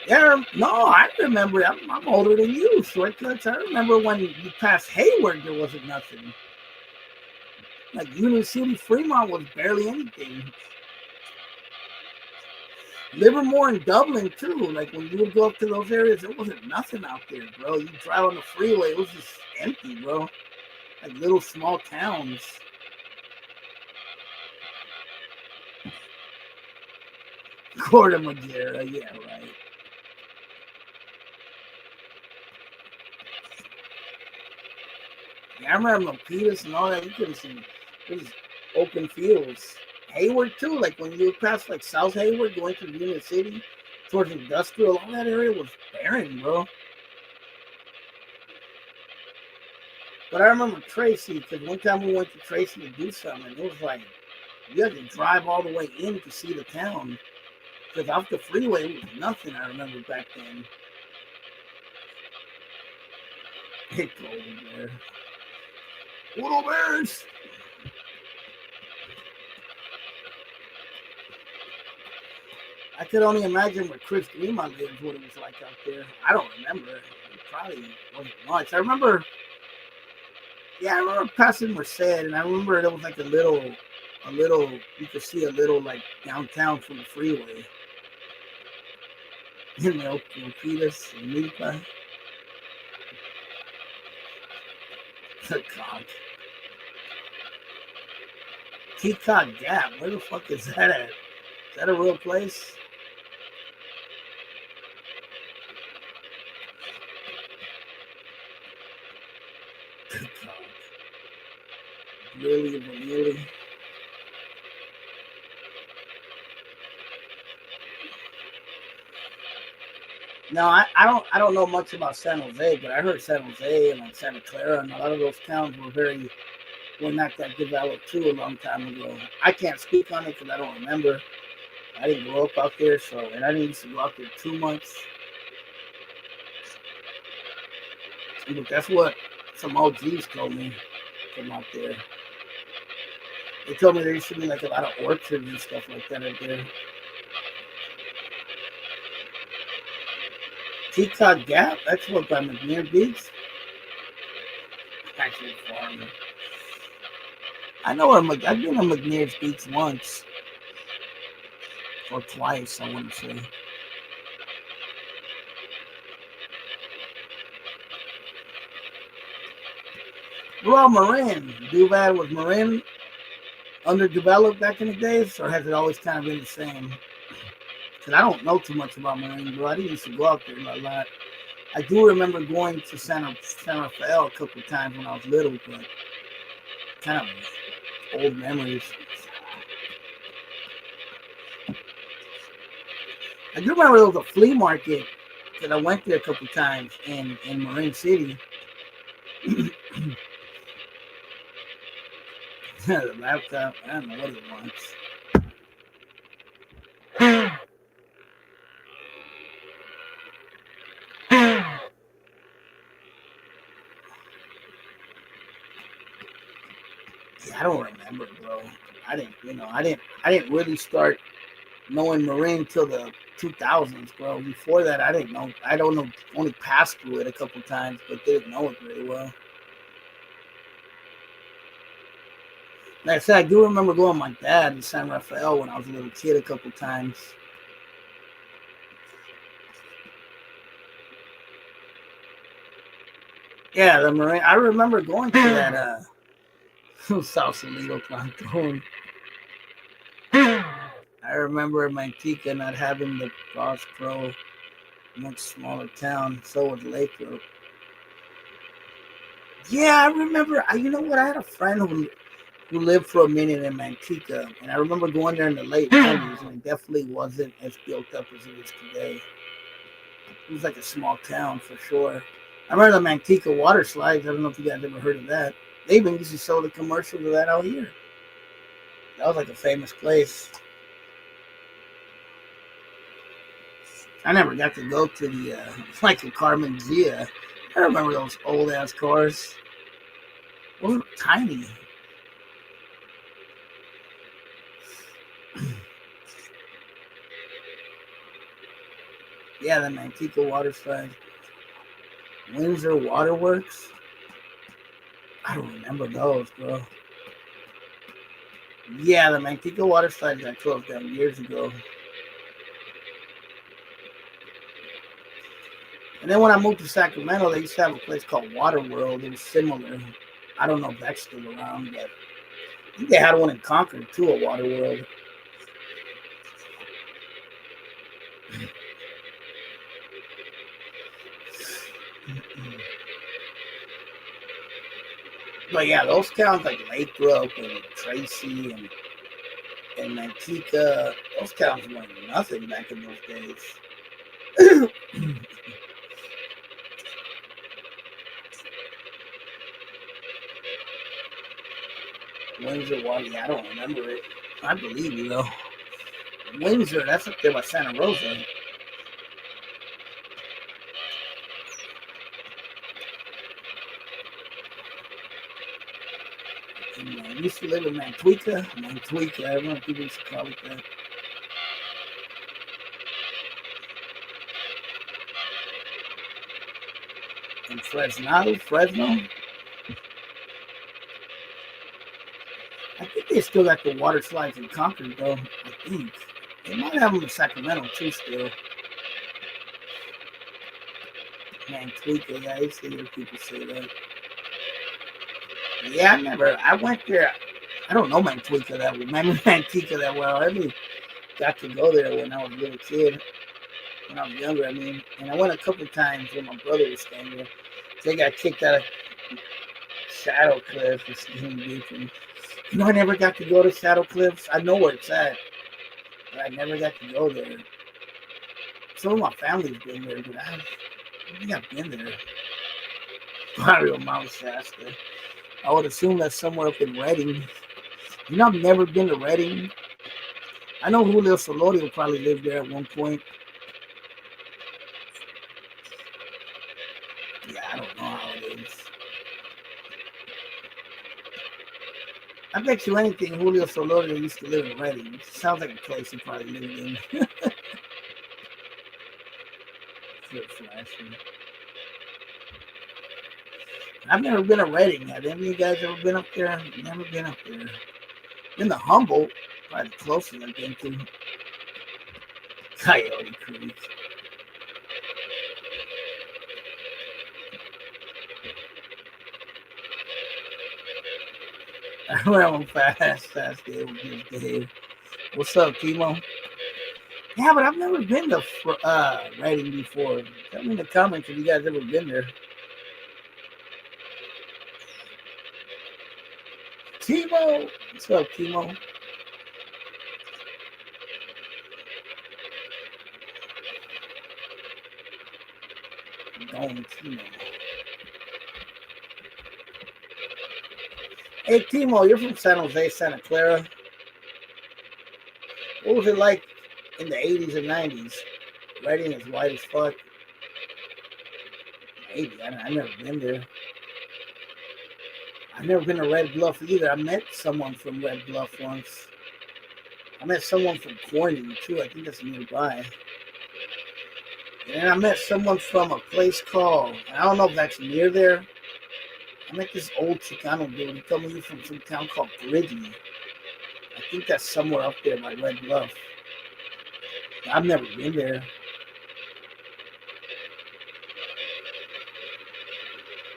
Yeah, no, I remember. I'm older than you, shortcuts. I remember when you passed Hayward, there wasn't nothing. Like Union City, Fremont was barely anything. Livermore and Dublin too. Like when you would go up to those areas, there wasn't nothing out there, bro. You drive on the freeway, it was just empty, bro. Like little small towns. Corte Madera, yeah, right. Yeah, I remember Milpitas and all that. You couldn't see it was open fields. Hayward too, like when you pass like South Hayward going to Union City towards industrial, all that area was barren, bro. But I remember Tracy, because one time we went to Tracy to do something, and it was like you had to drive all the way in to see the town. Because off the freeway, it was nothing, I remember back then. Hey, Golden Bear. Little Bears! I could only imagine where Chris Lima lived, what it was like out there. I don't remember. It probably wasn't much. I remember passing Merced, and I remember there was like a little, you could see a little like downtown from the freeway. You know, Milpitas and Milpa. God. Peacock Gap, where the fuck is that at? Is that a real place? Really? No, I don't know much about San Jose, but I heard San Jose and like Santa Clara and a lot of those towns were very were not that developed too a long time ago. I can't speak on it because I don't remember. I didn't grow up out there, and I didn't used to go out there too much. But that's what some OGs told me from out there. They told me there used to be like a lot of orchards and stuff like that out there. Teacot Gap, that's what by McNair Beach. Actually, farming. I know I've been to McNair's Beach once or twice, I want to say. Well, Marin, Duval, was Marin underdeveloped back in the days, or has it always kind of been the same? Because I don't know too much about Marin, bro. I didn't used to go out there a lot. I do remember going to San Rafael a couple of times when I was little, but kind of old memories. I do remember there was a flea market that I went there a couple of times in Marin City. The laptop, I don't know what it wants. I don't remember, bro. I didn't really start knowing Marin till the 2000s, bro. Before that, I didn't know. I don't know. Only passed through it a couple times, but didn't know it very well. Like I said, I do remember going with my dad to San Rafael when I was a little kid a couple times. Yeah, the Marin. I remember going to that Sausalito Planton. I remember Manteca not having the Ross Pro, much smaller town. So was Lathrop. Yeah, I remember. You know what? I had a friend who lived for a minute in Manteca, and I remember going there in the late 90s, and it definitely wasn't as built up as it is today. It was like a small town for sure. I remember the Manteca water slides. I don't know if you guys ever heard of that. They even used to show the commercials of that out here. That was like a famous place. I never got to go to the like a Carmen Gia. I remember those old ass cars. Those were tiny. Yeah, the Manteca water slide. Windsor Waterworks. I don't remember those, bro. Yeah, the Manteca water slide got closed down years ago. And then when I moved to Sacramento, they used to have a place called Water World. It was similar. I don't know if that's still around, but I think they had one in Concord too, a Water World. But yeah, those towns like Lathrop and Tracy and Manteca, those towns weren't nothing back in those days. Windsor Water, yeah, I don't remember it. I believe you though. Windsor, that's up there by Santa Rosa. And I used to live in Manteca. I don't know if people used to call it that. And Fresno. I think they still got the water slides in Concord, though. I think. They might have them in Sacramento, too, still. Manteca, yeah, I used to hear people say that. Yeah, I went there. I don't know Manteca that well. Manteca that well. I really got to go there when I was a little kid. When I was younger, I mean. And I went a couple times when my brother was staying there. They got kicked out of Shadow Cliff for stealing beacon. You know, I never got to go to Shadow Cliffs. I know where it's at, but I never got to go there. Some of my family's been there, but I think I've been there. Barrio Mount Shasta. I would assume that's somewhere up in Reading. You know, I've never been to Reading. I know Julio Solorio probably lived there at one point. Yeah, I don't know how it is. I bet you anything Julio Solorio used to live in Reading. It sounds like a place he probably lived in. Flip flashing. I've never been to Reading. Have any of you guys ever been up there? Never been up there. Been to Humboldt, probably the closest I've been to. Coyote Creek. I ran fast day with this Dave. What's up, Timo? Yeah, but I've never been to Reading before. Tell me in the comments if you guys ever been there. Timo! What's up, Timo? Going Timo. Hey, Timo, you're from San Jose, Santa Clara. What was it like in the 80s and 90s? Reading is white as fuck. Maybe. I've never been there. I've never been to Red Bluff either. I met someone from Red Bluff once. I met someone from Corning, too. I think that's nearby. And I met someone from a place called, I don't know if that's near there. I met this old Chicano dude. He told me he's from some town called Gridley. I think that's somewhere up there by Red Bluff. I've never been there.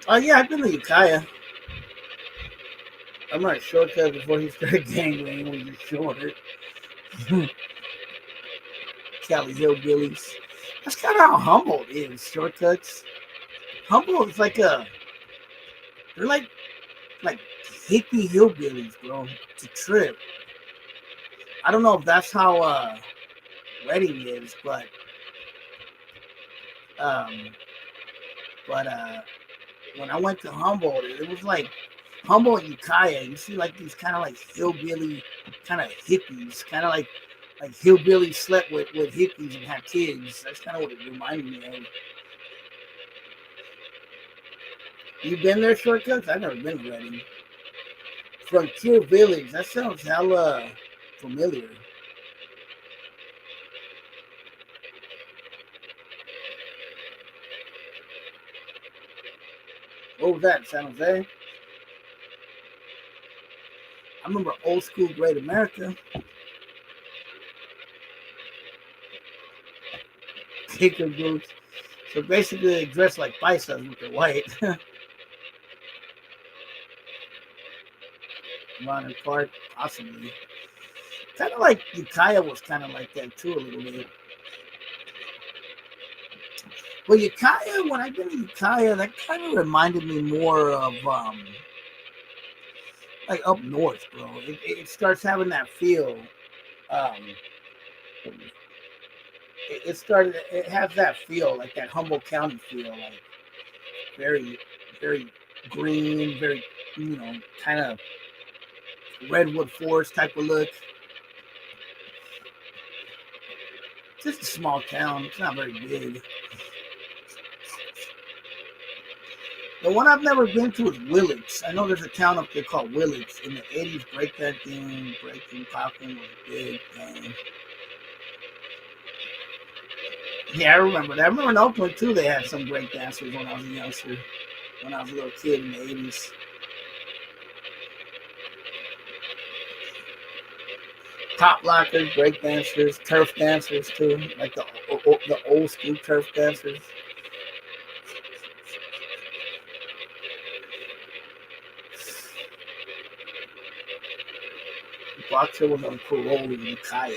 Oh, yeah, I've been to Ukiah. I'm not shortcut before he started gangling when you're short. Cali Hillbillies. That's kind of how Humboldt is, shortcuts. Humboldt is like they're like hippie hillbillies, bro. It's a trip. I don't know if that's how Reading is, but when I went to Humboldt, it was like Humboldt, Ukiah. You see like these kind of like hillbilly kind of hippies, kind of like hillbillies slept with hippies and had kids. That's kind of what it reminded me of. You been there, shortcuts? I've never been to Reading. Frontier Village. That sounds hella familiar. What was that, San Jose? I remember old school Great America. Kicker boots. So basically, they dress like paisas with the white. Modern Park, possibly. Kind of like Ukiah was kind of like that too, a little bit. Well, Ukiah, when I've been to Ukiah, that kind of reminded me more of like up north, bro. It starts having that feel. Um, it has that feel, like that Humboldt County feel, like very, very green, very, kind of redwood forest type of look. Just a small town. It's not very big. The one I've never been to is Willits. I know there's a town up there called Willits. In the 80s, breaking, popping was a big thing. Yeah, I remember that. I remember in Oakland, too, they had some break dancers when I was a youngster. When I was a little kid in the 80s. Top lockers, break dancers, turf dancers, too. Like the old school turf dancers. Boxer was on parole in Ukiah.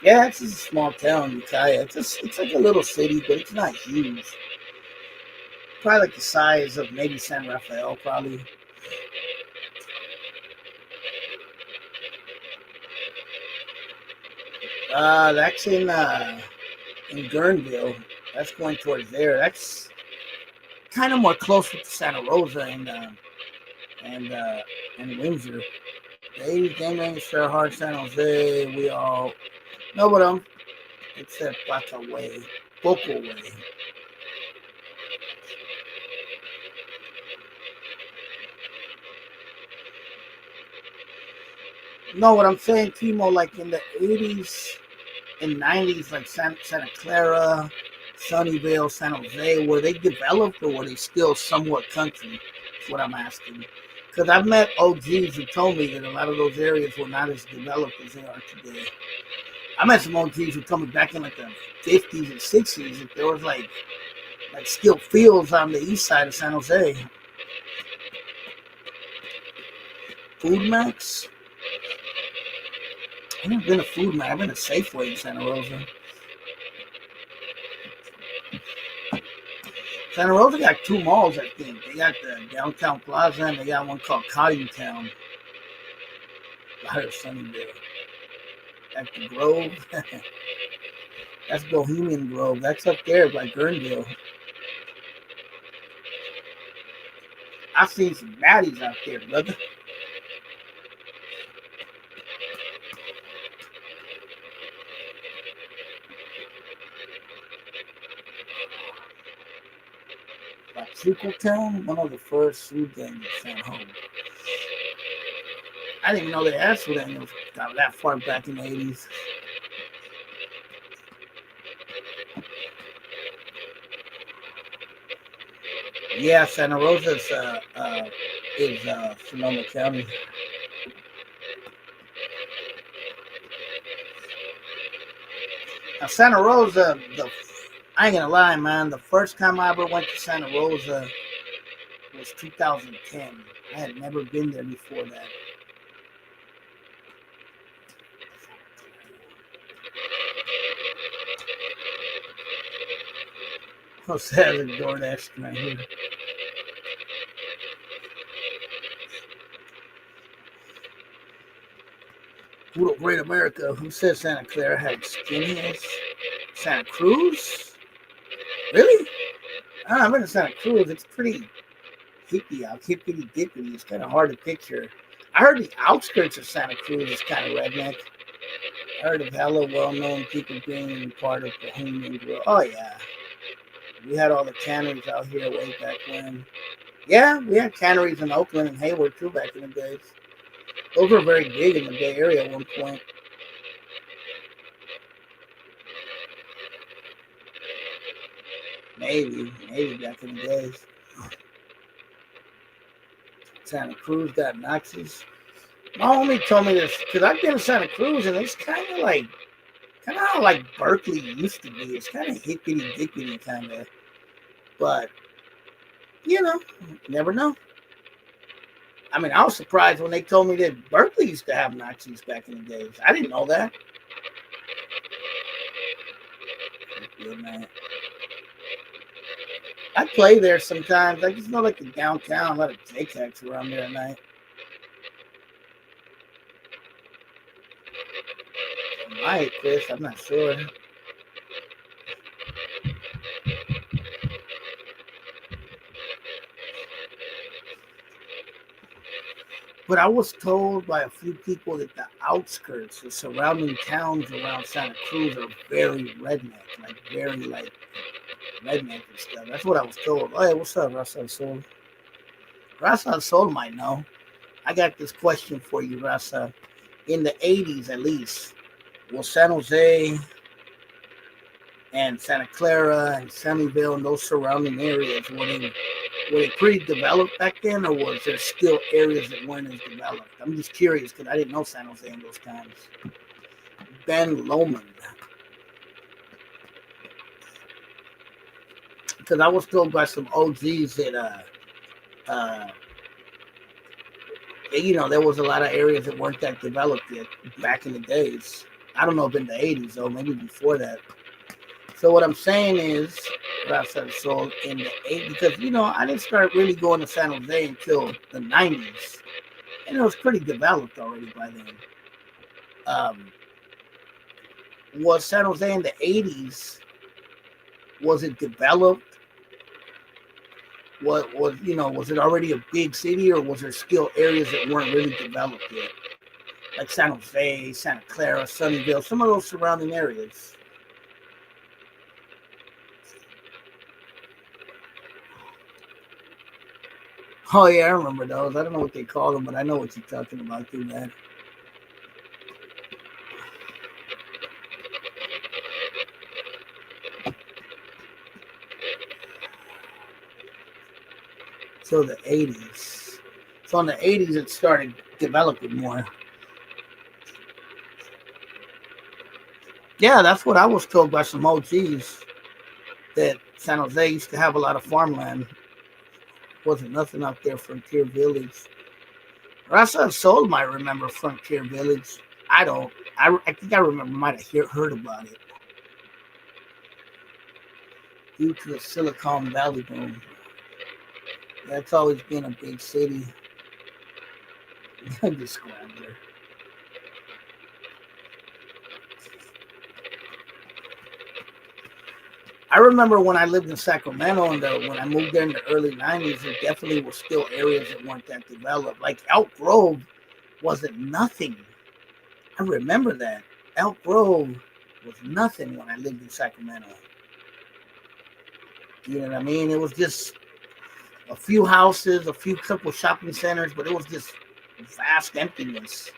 Yeah, it's just a small town, Ukiah. It's like a little city, but it's not huge. Probably like the size of maybe San Rafael, probably. That's in Guerneville. That's going towards there. kind of more close with Santa Rosa and Windsor. The 80s gang bangers share hard. San Jose, we all know what except Bata Way, Boca Way. No, what I'm saying, Timo, like in the 80s and 90s, like Santa Clara, Sunnyvale, San Jose, were they developed or were they still somewhat country? That's what I'm asking. Because I've met OGs who told me that a lot of those areas were not as developed as they are today. I met some OGs who told me back in like the 50s and 60s that there was like skilled fields on the east side of San Jose. Food Max? I've never been a Food Max. I've been a Safeway in Santa Rosa. Santa Rosa got two malls, I think. They got the Downtown Plaza and they got one called Cottingtown. Out of Sunnyvale. At the Grove. That's Bohemian Grove. That's up there by Gurnville. I've seen some baddies out there, brother. Like Chucaltown, one of the first food gangs in San Jose. I didn't even know they had food gangs that far back in the 80s. Yeah, Santa Rosa is Sonoma County. Now, Santa Rosa, I ain't gonna lie, man. The first time I ever went to Santa Rosa was 2010. I had never been there before that. How sad is DoorDash right here? Good Great America. Who said Santa Clara had skinheads? Santa Cruz? Really? I've been to Santa Cruz. It's pretty hippie out, hippity dippity. It's kind of hard to picture. I heard the outskirts of Santa Cruz is kind of redneck. I heard of hella well-known people being part of Bohemian Grove. Oh yeah, we had all the canneries out here way back when. Yeah, we had canneries in Oakland and Hayward too back in the days. Those were very big in the Bay Area at one point. Maybe back in the days. Santa Cruz got Nazis. My homie told me this because I've been to Santa Cruz and it's kind of how like Berkeley used to be. It's kind of hippity dippity kind of, but you never know. I mean, I was surprised when they told me that Berkeley used to have Nazis back in the days. I didn't know that. Yeah, man. I play there sometimes. I just know like the downtown, a lot of JCats around there at night. Might, Chris, I'm not sure. But I was told by a few people that the outskirts, the surrounding towns around Santa Cruz are very redneck, very redneck and stuff. That's what I was told. Oh, hey, what's up, Rasa Soul? Rasa Soul might know. I got this question for you, Rasa. In the 80s, at least, was San Jose and Santa Clara and Sunnyvale and those surrounding areas, were they pretty developed back then, or was there still areas that weren't as developed? I'm just curious because I didn't know San Jose in those times. Ben Lomond. Because I was told by some OGs that there was a lot of areas that weren't that developed yet back in the days. I don't know if in the 80s though, maybe before that. So what I'm saying is, so in the 80s, because I didn't start really going to San Jose until the 90s, and it was pretty developed already by then. Was San Jose in the 80s? Was it developed What was, was it already a big city, or was there still areas that weren't really developed yet? Like San Jose, Santa Clara, Sunnyvale, some of those surrounding areas. Oh yeah, I remember those. I don't know what they call them, but I know what you're talking about too, man. So the 80s. So in the 80s, it started developing more. Yeah, that's what I was told by some OGs, that San Jose used to have a lot of farmland. Wasn't nothing out there, Frontier Village. Rasa Soul might remember Frontier Village. I don't. I think I remember, might have heard about it due to the Silicon Valley boom. That's always been a big city. Described there. I remember when I lived in Sacramento, and when I moved there in the early 90s, there definitely were still areas that weren't that developed. Like Elk Grove wasn't nothing. I remember that. Elk Grove was nothing when I lived in Sacramento. You know what I mean? It was just a few houses, a few couple shopping centers, but it was just vast emptiness.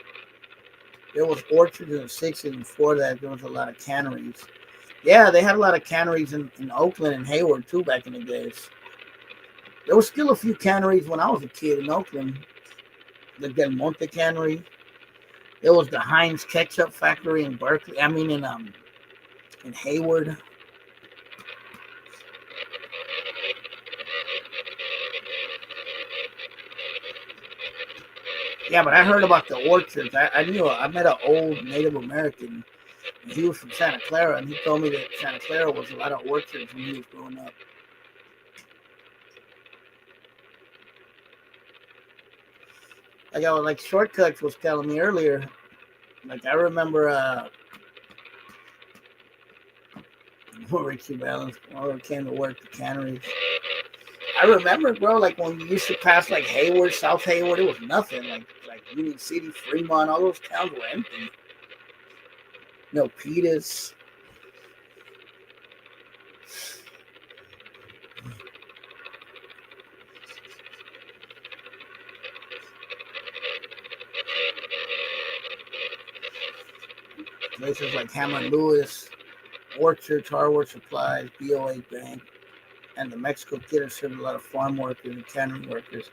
There was orchards in the 60s, and before that, there was a lot of canneries. Yeah, they had a lot of canneries in Oakland and Hayward, too, back in the days. There was still a few canneries when I was a kid in Oakland. The Del Monte Cannery. There was the Heinz Ketchup Factory in Berkeley. I mean, in Hayward. Yeah, but I heard about the orchards. I met an old Native American. He was from Santa Clara, and he told me that Santa Clara was a lot of orchards when he was growing up. Like Shortcuts was telling me earlier. Like I remember Richie Valens came to work the canneries. I remember, bro, like when you used to pass like Hayward, South Hayward, it was nothing. Like Union City, Fremont, all those towns were empty. Peters. Places like Hammer Lewis, Orchards, Hardware Supplies, BOA Bank, and the Mexico Theater served a lot of farm workers and cannery workers.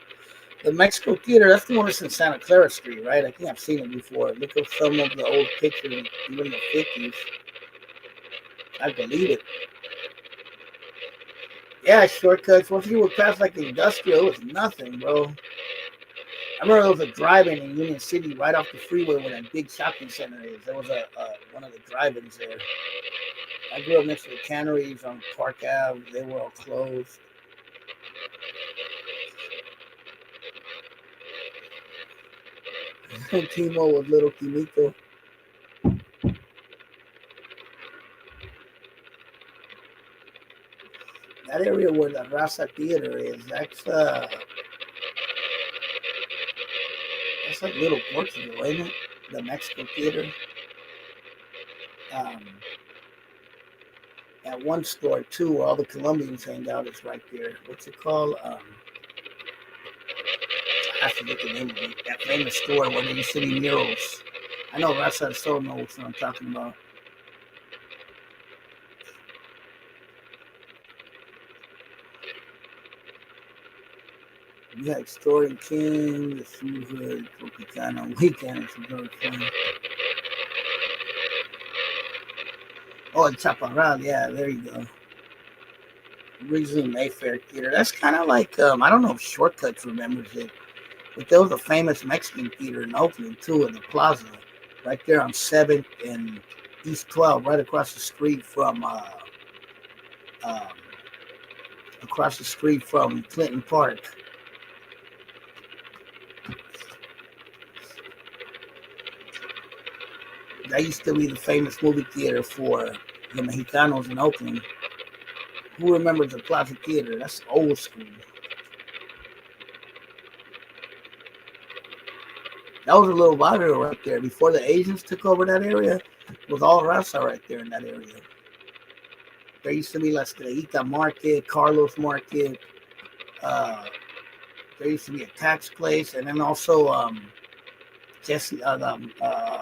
The Mexico Theater, that's the one that's in Santa Clara Street, right? I think I've seen it before. Look up some of the old pictures, even in the 50s. I believe it. Yeah, Shortcuts. Once you would pass like industrial, it was nothing, bro. I remember there was a drive-in in Union City right off the freeway where that big shopping center is. There was one of the drive-ins there. I grew up next to the canneries on Park Ave. They were all closed. Timo was Little Kimiko. That area where the Raza Theater is, that's like Little Portugal, isn't it? The Mexico Theater. At one store too, where all the Colombians hang out, is right there. What's it called? I forget the name of it. That famous store where they used to be murals. I know Raza Soul knows what I'm talking about. You had Story King, the Susan, Tropicana Weekend. It's very fun. Oh, and Chaparral, yeah, there you go. Originally Mayfair Theater. That's kind of like, I don't know if Shortcuts remembers it, but there was a famous Mexican theater in Oakland, too, in the plaza, right there on 7th and East 12, right across the street from Clinton Park. That used to be the famous movie theater for the Mexicanos in Oakland. Who remembers the Plaza Theater? That's old school. That was a little barrio right there. Before the Asians took over that area, it was all Raza right there in that area. There used to be La Estrellita Market, Carlos Market. Uh, there used to be a tax place, and then also Jesse,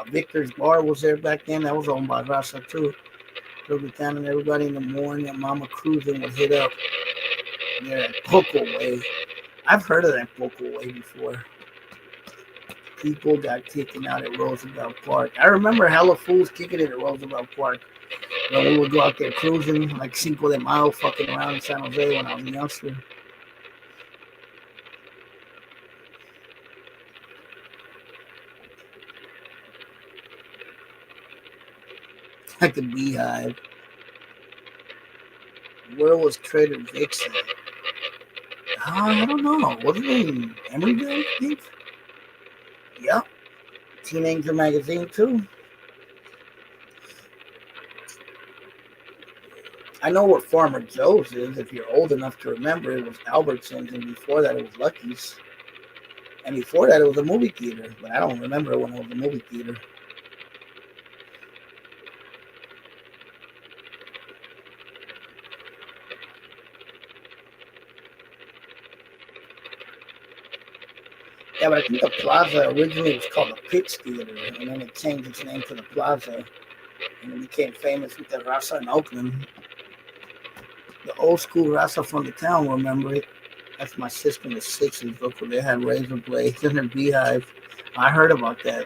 Victor's Bar was there back then. That was owned by Raza too. Down and everybody in the morning and Mama Cruising would hit up there at Poco Way. I've heard of that Poco Way before. People got kicking out at Roosevelt Park. I remember hella fools kicking it at Roosevelt Park. When we would go out there cruising, like Cinco de Mayo, fucking around in San Jose when I was a youngster. Like the Beehive. Where was Trader Vic's at? I don't know. Was it in Emeryville, I think? Yep. Teenager Magazine, too. I know what Farmer Joe's is. If you're old enough to remember, it was Albertsons, and before that, it was Lucky's. And before that, it was a movie theater. But I don't remember when it was a movie theater. Yeah, but I think the Plaza originally was called the Pitts Theater, and then it changed its name to the Plaza, and it became famous with the Raza in Oakland. The old school Raza from the town, remember it? That's my sister in the 60s. Look where they had razor blades in their Beehive. I heard about that.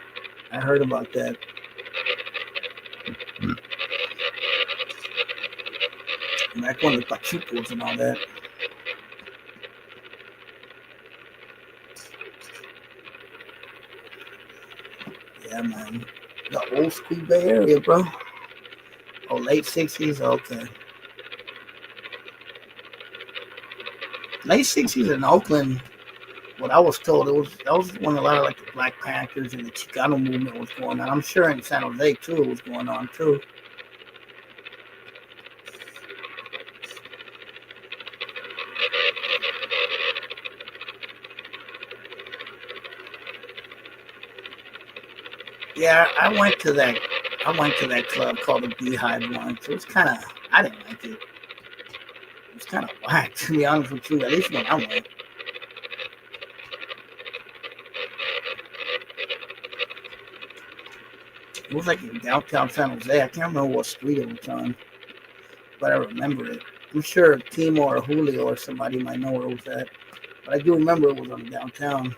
Back when the Pachucos and all that. Yeah, man. The old school Bay Area, bro. Oh, late 60s? Okay. Late 60s in Oakland, what I was told, that was when a lot of like the Black Panthers and the Chicano movement was going on. I'm sure in San Jose, too, it was going on, too. Yeah, I went to that club called the Beehive once. It was kind of, I didn't like it. It was kind of whack, to be honest with you. At least when I went. It was like in downtown San Jose. I can't remember what street it was on, but I remember it. I'm sure Timo or Julio or somebody might know where it was at, but I do remember it was on downtown.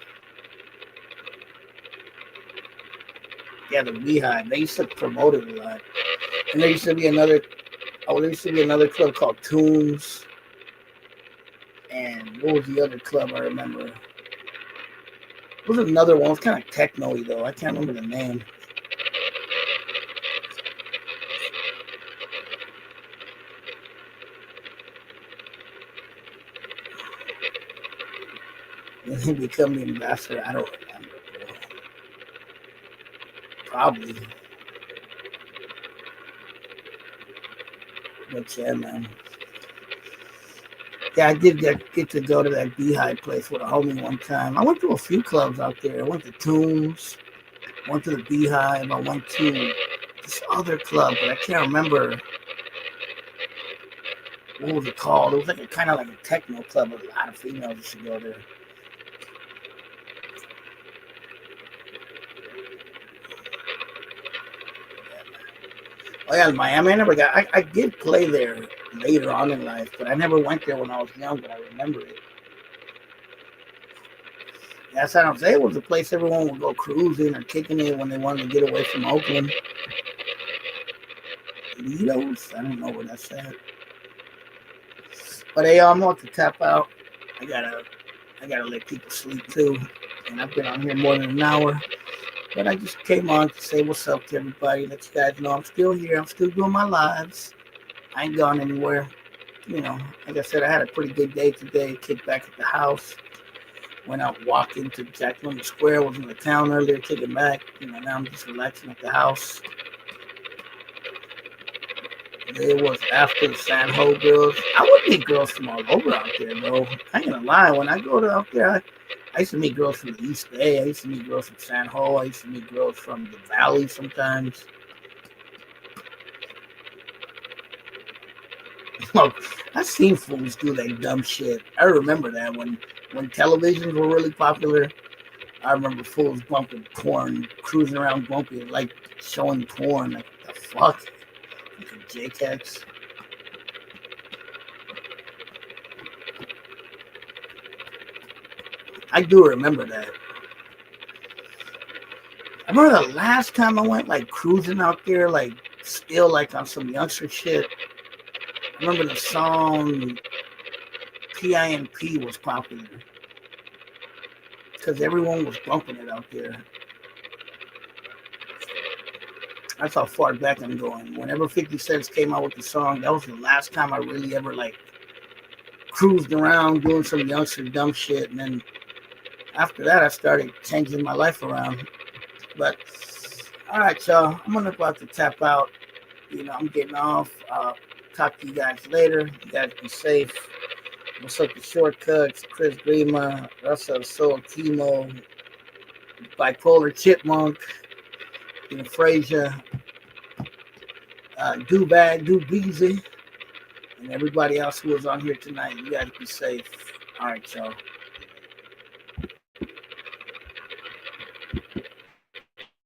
Yeah, the Beehive. They used to promote it a lot. And there used to be another club called Tunes. And what was the other club I remember? It was another one. It was kind of techno-y, though. I can't remember the name. And he become the ambassador. I don't remember, bro. Probably. But yeah, man. Yeah, I did get to go to that Beehive place with a homie one time. I went to a few clubs out there. I went to Tunes, went to the Beehive. I went to this other club, but I can't remember what was it called. It was like a kind of like a techno club with a lot of females used to go there. Oh yeah, Miami. I did play there later on in life, but I never went there when I was young. But I remember it. Yeah, San Jose was the place everyone would go cruising or kicking it when they wanted to get away from Oakland. Litos? I don't know where that's at. But hey, I'm about to tap out. I gotta let people sleep too. And I've been on here more than an hour. But I just came on to say what's up to everybody. Let you guys know I'm still here. I'm still doing my lives. I ain't gone anywhere. You know, like I said, I had a pretty good day today. Kicked back at the house. Went out walking to Jack London Square. Was in the town earlier, kicking back. You know, now I'm just relaxing at the house. It was after the San Ho girls. I would meet girls from all over out there, bro. I ain't gonna lie. When I go to out there, I used to meet girls from the East Bay. I used to meet girls from San Ho. I used to meet girls from the Valley sometimes. Look, I've seen fools do that dumb shit. I remember that when televisions were really popular. I remember fools bumping porn, cruising around bumping, like showing porn. Like, the fuck? Like a JKX. I do remember that. I remember the last time I went like cruising out there, like still like on some youngster shit. I remember the song PIMP was popular because everyone was bumping it out there. That's how far back I'm going. Whenever 50 Cent came out with the song, that was the last time I really ever like cruised around doing some youngster dumb shit. And then after that, I started changing my life around. But all right, y'all, I'm about to tap out. I'm getting off. Talk to you guys later. You guys be safe. What's up, the Shortcuts? Chris Grima, Russell Soul, Timo, Bipolar Chipmunk, Frazier, Dubag, Beezy, and everybody else who was on here tonight. You guys be safe. All right, y'all.